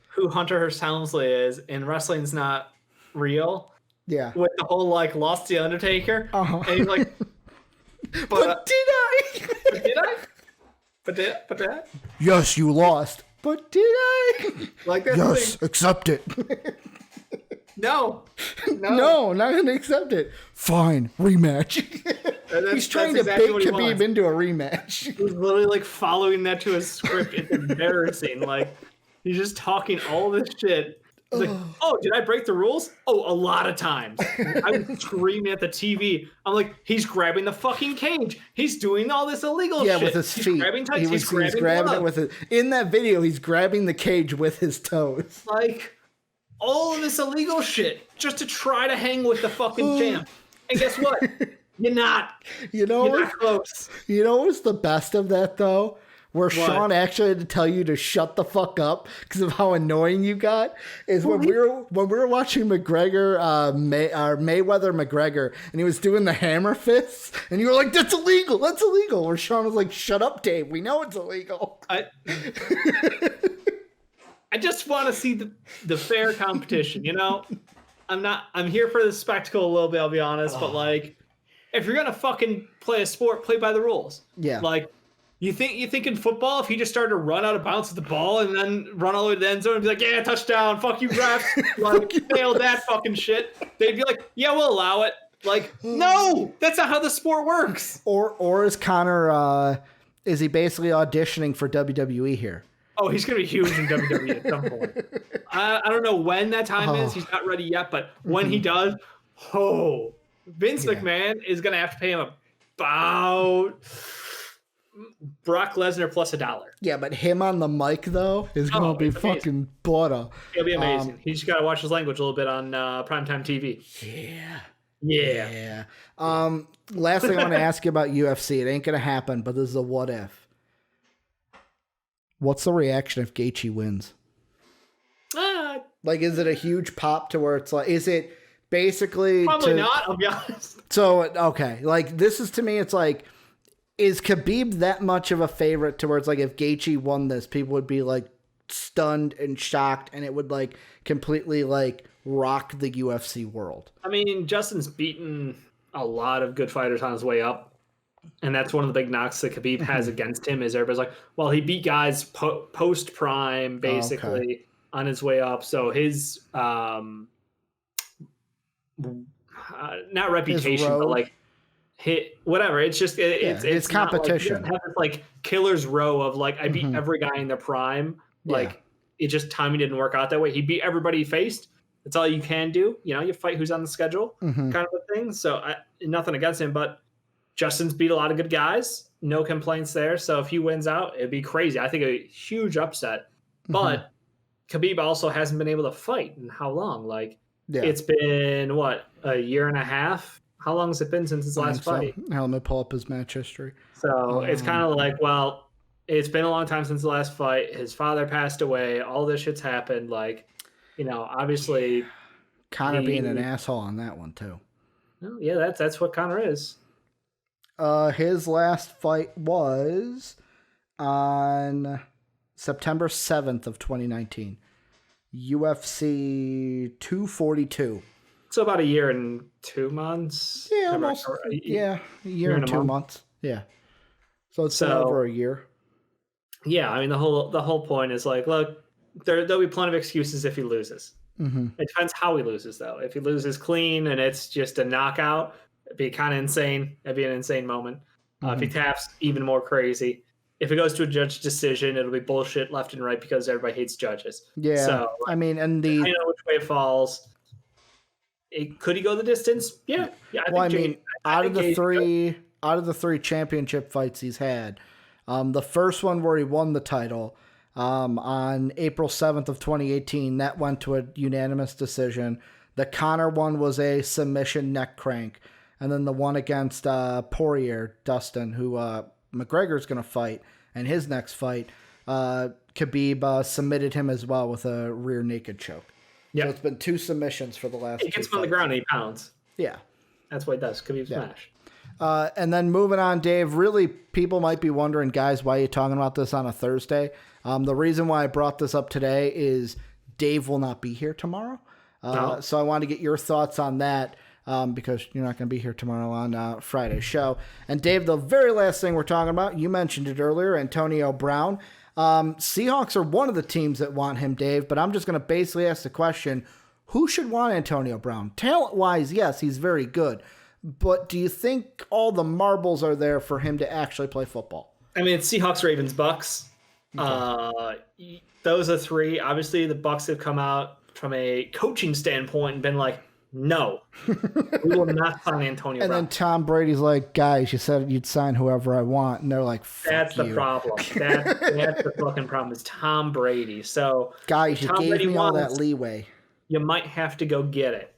who Hunter Hearst Helmsley is in Wrestling's Not Real. Yeah. With the whole, like, lost the Undertaker. And he's like, but did I? But did I? Yes, you lost. But did I? Like that. Yes, thing. Accept it. No, not going to accept it. Fine, rematch. He's trying to bait Khabib into a rematch. He's literally, like, following that to his script. It's embarrassing. Like, he's just talking all this shit. He's like, oh, did I break the rules? Oh, a lot of times. I'm screaming at the TV. I'm like, he's grabbing the fucking cage. He's doing all this illegal shit. Yeah, with his feet. He's grabbing tights. He's grabbing it with his... In that video, he's grabbing the cage with his toes. Like, all of this illegal shit just to try to hang with the fucking champ. And guess what? You're not. You're not close. You know what's the best of that, though? where Sean actually had to tell you to shut the fuck up because of how annoying you got, is when we were watching Mayweather McGregor, and he was doing the hammer fists, and you were like, "That's illegal! That's illegal!" Where Sean was like, "Shut up, Dave. We know it's illegal." I just want to see the fair competition. You know, I'm here for the spectacle a little bit. I'll be honest, but like, if you're gonna fucking play a sport, play by the rules. Yeah, like. You think in football, if he just started to run out of bounds with the ball and then run all the way to the end zone and be like, yeah, touchdown, fuck you, refs, like, nail that fucking shit, they'd be like, yeah, we'll allow it. Like, no, that's not how the sport works. Or is Connor, is he basically auditioning for WWE here? Oh, he's going to be huge in WWE at some point. I don't know when that time is. He's not ready yet, but when he does, Vince McMahon is going to have to pay him about Brock Lesnar plus $1. Yeah, but him on the mic, though, is going to be fucking butter. It'll be amazing. He's just got to watch his language a little bit on primetime TV. Yeah. Last thing I want to ask you about UFC. It ain't going to happen, but this is a what if. What's the reaction if Gaethje wins? Like, is it a huge pop to where it's like, is it basically... Probably not, I'll be honest. So, okay. Like, this is, to me, it's like, is Khabib that much of a favorite to where it's like if Gaethje won this, people would be like stunned and shocked, and it would like completely like rock the UFC world? I mean, Justin's beaten a lot of good fighters on his way up, and that's one of the big knocks that Khabib has against him is everybody's like, well, he beat guys post prime basically on his way up, so his not reputation, but like hit whatever. It's just it's competition. Have this like killer's row of like I beat every guy in their prime. Like it just timing didn't work out that way. He beat everybody he faced. That's all you can do. You know, you fight who's on the schedule, kind of a thing. So nothing against him, but Justin's beat a lot of good guys. No complaints there. So if he wins out, it'd be crazy. I think a huge upset. But Khabib also hasn't been able to fight in how long? Like it's been what, a year and a half? How long has it been since his last fight? Now let me pull up his match history. So it's kind of like, well, it's been a long time since the last fight. His father passed away. All this shit's happened. Like, you know, obviously, Conor being an asshole on that one too. Well, yeah, that's what Conor is. His last fight was on September 7th of 2019. UFC 242. So about a year and 2 months. Yeah, almost. A year and 2 months. Yeah. So it's been over a year. Yeah, I mean the whole point is like, look, there'll be plenty of excuses if he loses. It depends how he loses, though. If he loses clean and it's just a knockout, it'd be kind of insane. It'd be an insane moment. If he taps, even more crazy. If it goes to a judge decision, it'll be bullshit left and right because everybody hates judges. Yeah. So I mean, and I know which way it falls. Could he go the distance? Yeah. I mean, out of the three championship fights he's had, the first one where he won the title on April 7th of 2018, that went to a unanimous decision. The Conor one was a submission neck crank, and then the one against Poirier, Dustin, who McGregor's going to fight, and his next fight, Khabib submitted him as well with a rear naked choke. Yeah, so it's been 2 submissions for the last. He gets him on the ground and he pounds. Yeah, that's what he does. Khabib smash. And then moving on, Dave. Really, people might be wondering, guys, why are you talking about this on a Thursday? The reason why I brought this up today is Dave will not be here tomorrow. So I want to get your thoughts on that because you're not going to be here tomorrow on Friday's show. And Dave, the very last thing we're talking about, you mentioned it earlier, Antonio Brown. Seahawks are one of the teams that want him, Dave, but I'm just going to basically ask the question, who should want Antonio Brown? Talent-wise, yes, he's very good. But do you think all the marbles are there for him to actually play football? I mean, it's Seahawks, Ravens, Bucks. Okay. Those are 3. Obviously, the Bucks have come out from a coaching standpoint and been like, no, we will not sign Antonio Brown. And then Tom Brady's like, guys, you said you'd sign whoever I want. And they're like, fuck That's you. The problem. That's the fucking problem is Tom Brady. So, guys, you gave me all that leeway. You might have to go get it.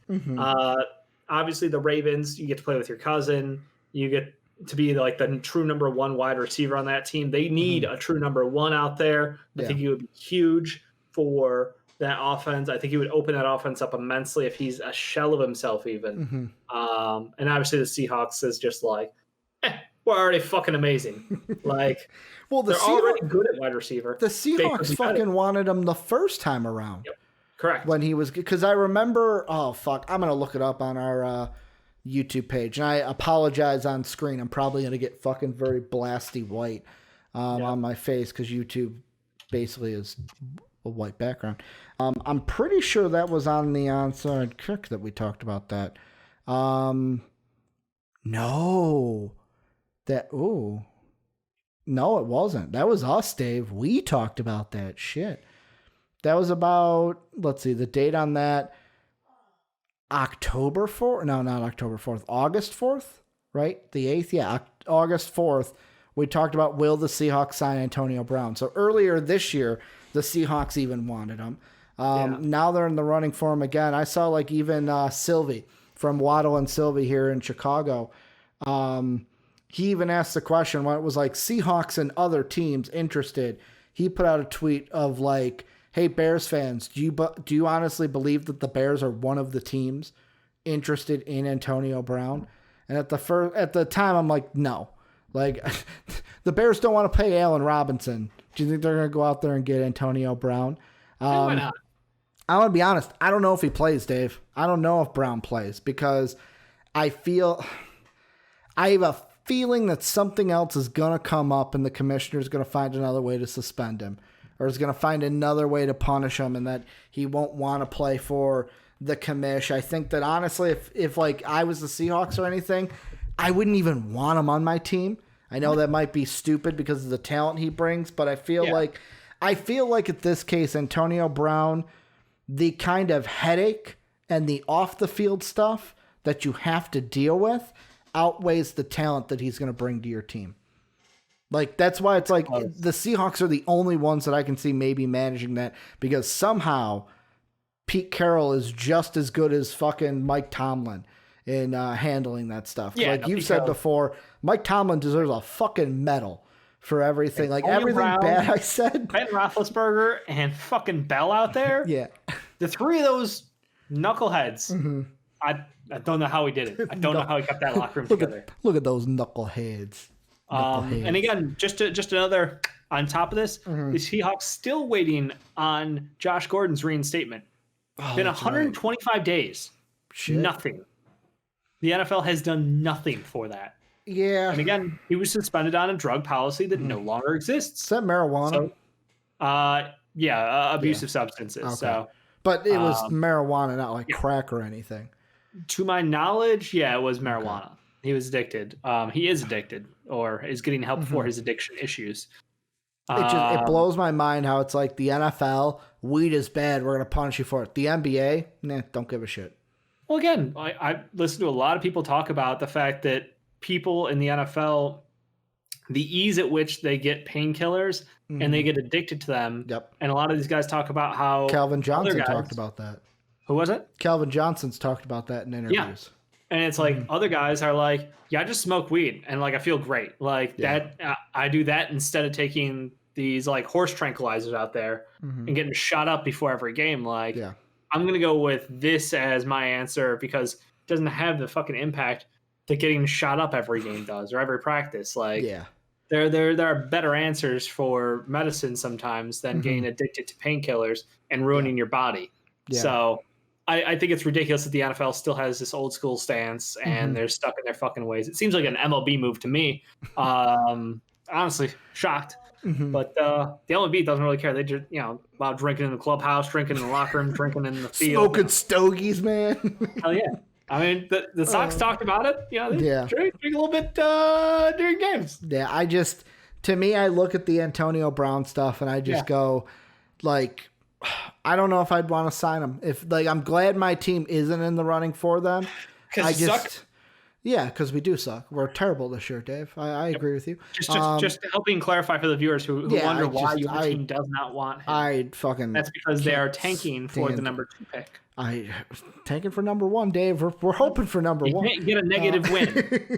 Obviously, the Ravens, you get to play with your cousin. You get to be like the true number one wide receiver on that team. They need a true number one out there. I think he would be huge for that offense. I think he would open that offense up immensely if he's a shell of himself even. And obviously the Seahawks is just like, we're already fucking amazing. Like, well, they're already good at wide receiver. The Seahawks fucking wanted him the first time around. Yep. Correct. When he was, because I remember, I'm going to look it up on our YouTube page. And I apologize on screen. I'm probably going to get fucking very blasty white on my face because YouTube basically is a white background. I'm pretty sure that was on the onside kick that we talked about that. No. No, it wasn't. That was us, Dave. We talked about that shit. That was about, let's see, the date on that, October 4th? No, not October 4th. August 4th, right? The 8th? Yeah, August 4th. We talked about, will the Seahawks sign Antonio Brown? So earlier this year, the Seahawks even wanted him. Now they're in the running for him again. I saw like even Sylvie from Waddle and Sylvie here in Chicago. He even asked the question when it was like Seahawks and other teams interested. He put out a tweet of like, hey, Bears fans, do you honestly believe that the Bears are one of the teams interested in Antonio Brown? And at the time, I'm like, no. Like, the Bears don't want to pay Allen Robinson. Do you think they're going to go out there and get Antonio Brown? Why not? I'm going to be honest. I don't know if he plays, Dave. I don't know if Brown plays because I have a feeling that something else is going to come up and the commissioner is going to find another way to suspend him or is going to find another way to punish him and that he won't want to play for the commish. I think that honestly, if like I was the Seahawks or anything, I wouldn't even want him on my team. I know that might be stupid because of the talent he brings, but I feel like at this case, Antonio Brown, the kind of headache and the off the field stuff that you have to deal with outweighs the talent that he's going to bring to your team. Like, that's why it's like the Seahawks are the only ones that I can see maybe managing that because somehow Pete Carroll is just as good as fucking Mike Tomlin in handling that stuff. Yeah, like you've said before, Mike Tomlin deserves a fucking medal for everything. Like everything bad I said. Ben Roethlisberger and fucking Bell out there. Yeah. The three of those knuckleheads. I don't know how he did it. I don't know how he kept that locker room together. Look at those knuckleheads. And again, just another on top of this, the Seahawks still waiting on Josh Gordon's reinstatement. Been 125 days. Shit. Nothing. The NFL has done nothing for that. Yeah. And again, he was suspended on a drug policy that no longer exists. Is that marijuana? So, abusive substances. Okay. So, but it was marijuana, not like crack or anything. To my knowledge, it was marijuana. Okay. He was addicted. He is addicted or is getting help for his addiction issues. It blows my mind how it's like the NFL, weed is bad, we're going to punish you for it. The NBA, don't give a shit. Well, again, I listen to a lot of people talk about the fact that people in the NFL, the ease at which they get painkillers and they get addicted to them. Yep. And a lot of these guys talk about how Calvin Johnson talked about that. Who was it? Calvin Johnson's talked about that in interviews. Yeah. And it's like other guys are like, I just smoke weed and like I feel great. Like that I do that instead of taking these like horse tranquilizers out there and getting shot up before every game. Like I'm going to go with this as my answer because it doesn't have the fucking impact that getting shot up every game does or every practice. Like there are better answers for medicine sometimes than getting addicted to painkillers and ruining your body. Yeah. So I think it's ridiculous that the NFL still has this old school stance and they're stuck in their fucking ways. It seems like an MLB move to me. Honestly, shocked. But the MLB doesn't really care. They just, about drinking in the clubhouse, drinking in the locker room, drinking in the field. Smoking stogies, man. Hell yeah. I mean, the Sox talked about it. They drink a little bit during games. Yeah, to me, I look at the Antonio Brown stuff and I just go, like, I don't know if I'd want to sign him. I'm glad my team isn't in the running for them. Because we do suck. We're terrible this year, Dave. I agree with you. Just helping clarify for the viewers who wonder why your team does not want him. That's because they are tanking for the number 2 pick. Tanking for number one, Dave. We're hoping for number one. You can't get a negative win.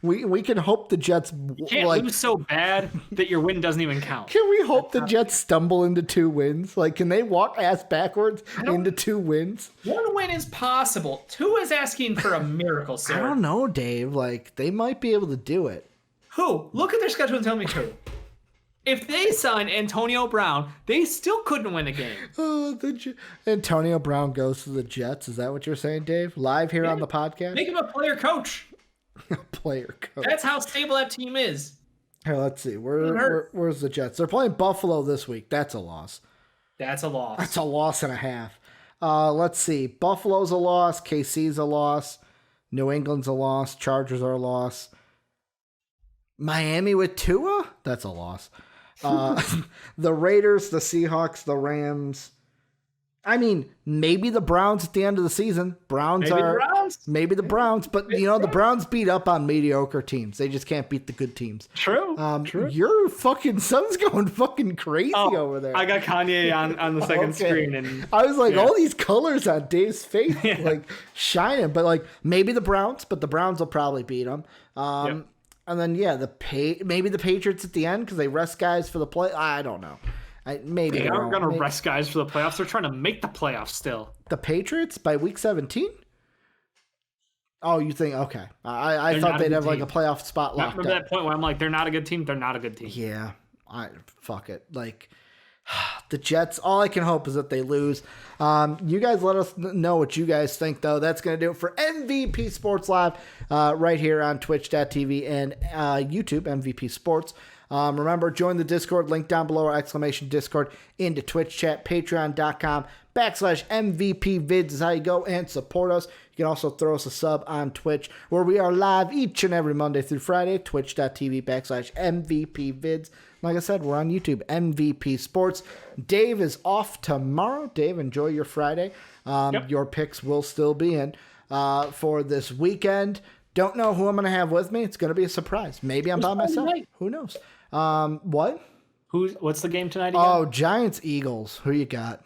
We can hope the Jets you can't lose so bad that your win doesn't even count. Can we hope the Jets stumble into 2 wins? Like, can they walk ass backwards into 2 wins? 1 win is possible. 2 is asking for a miracle, sir. I don't know, Dave. Like, they might be able to do it. Who? Look at their schedule and tell me who. If they signed Antonio Brown, they still couldn't win a game. Antonio Brown goes to the Jets. Is that what you're saying, Dave? Live here on the podcast? Make him a player coach. A player coach. That's how stable that team is. Here, let's see. Where's the Jets? They're playing Buffalo this week. That's a loss. That's a loss. That's a loss and a half. Let's see. Buffalo's a loss. KC's a loss. New England's a loss. Chargers are a loss. Miami with Tua? That's a loss. The Raiders, the Seahawks, the Rams. I mean, maybe the Browns at the end of the season. Maybe the Browns, but the Browns beat up on mediocre teams. They just can't beat the good teams. True. Your fucking son's going fucking crazy over there. I got Kanye on the second screen, and I was like, all these colors on Dave's face, like shining. But like maybe the Browns, but the Browns will probably beat them. And then maybe the Patriots at the end because they rest guys for the play. I don't know. Maybe they aren't going to rest guys for the playoffs. They're trying to make the playoffs still. The Patriots by week 17? Oh, you think okay? I thought they'd have like a playoff spot locked up. Remember that point where I'm like, they're not a good team. They're not a good team. Yeah, fuck it. Like the Jets. All I can hope is that they lose. You guys let us know what you guys think, though. That's going to do it for MVP Sports Live right here on Twitch.tv and YouTube, MVP Sports. Remember, join the Discord, link down below, our ! Discord into Twitch chat, patreon.com/MVP vids is how you go and support us. You can also throw us a sub on Twitch, where we are live each and every Monday through Friday, twitch.tv/MVP vids. Like I said, we're on YouTube, MVP Sports. Dave is off tomorrow. Dave, enjoy your Friday. Your picks will still be in for this weekend. Don't know who I'm going to have with me. It's going to be a surprise. Maybe I'm by myself. Who knows? What? What's the game tonight again? Oh, Giants-Eagles. Who you got?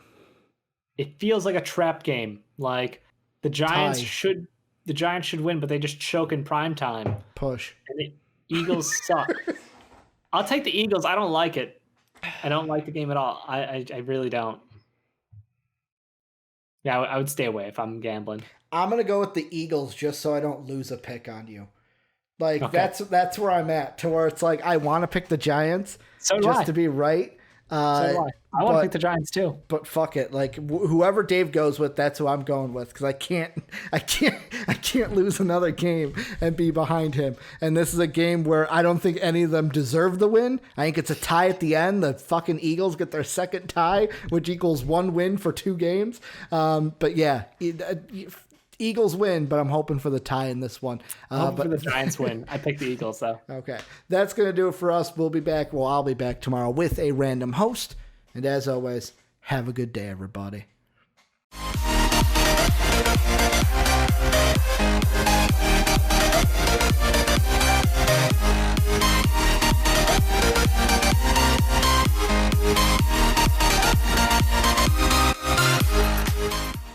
It feels like a trap game. Like the Giants should win, but they just choke in prime time. Push. And the Eagles suck. I'll take the Eagles. I don't like it. I don't like the game at all. I really don't. Yeah, I would stay away if I'm gambling. I'm going to go with the Eagles just so I don't lose a pick on you. Like, that's where I'm at, to where it's like I want to pick the Giants to be right. So do I want to pick the Giants too. But fuck it. Like, whoever Dave goes with, that's who I'm going with, because I can't lose another game and be behind him. And this is a game where I don't think any of them deserve the win. I think it's a tie at the end. The fucking Eagles get their second tie, which equals 1 win for 2 games. But yeah, Eagles win, but I'm hoping for the tie in this one. But for the Giants win. I picked the Eagles, though. Okay. That's going to do it for us. We'll be back. Well, I'll be back tomorrow with a random host. And as always, have a good day, everybody.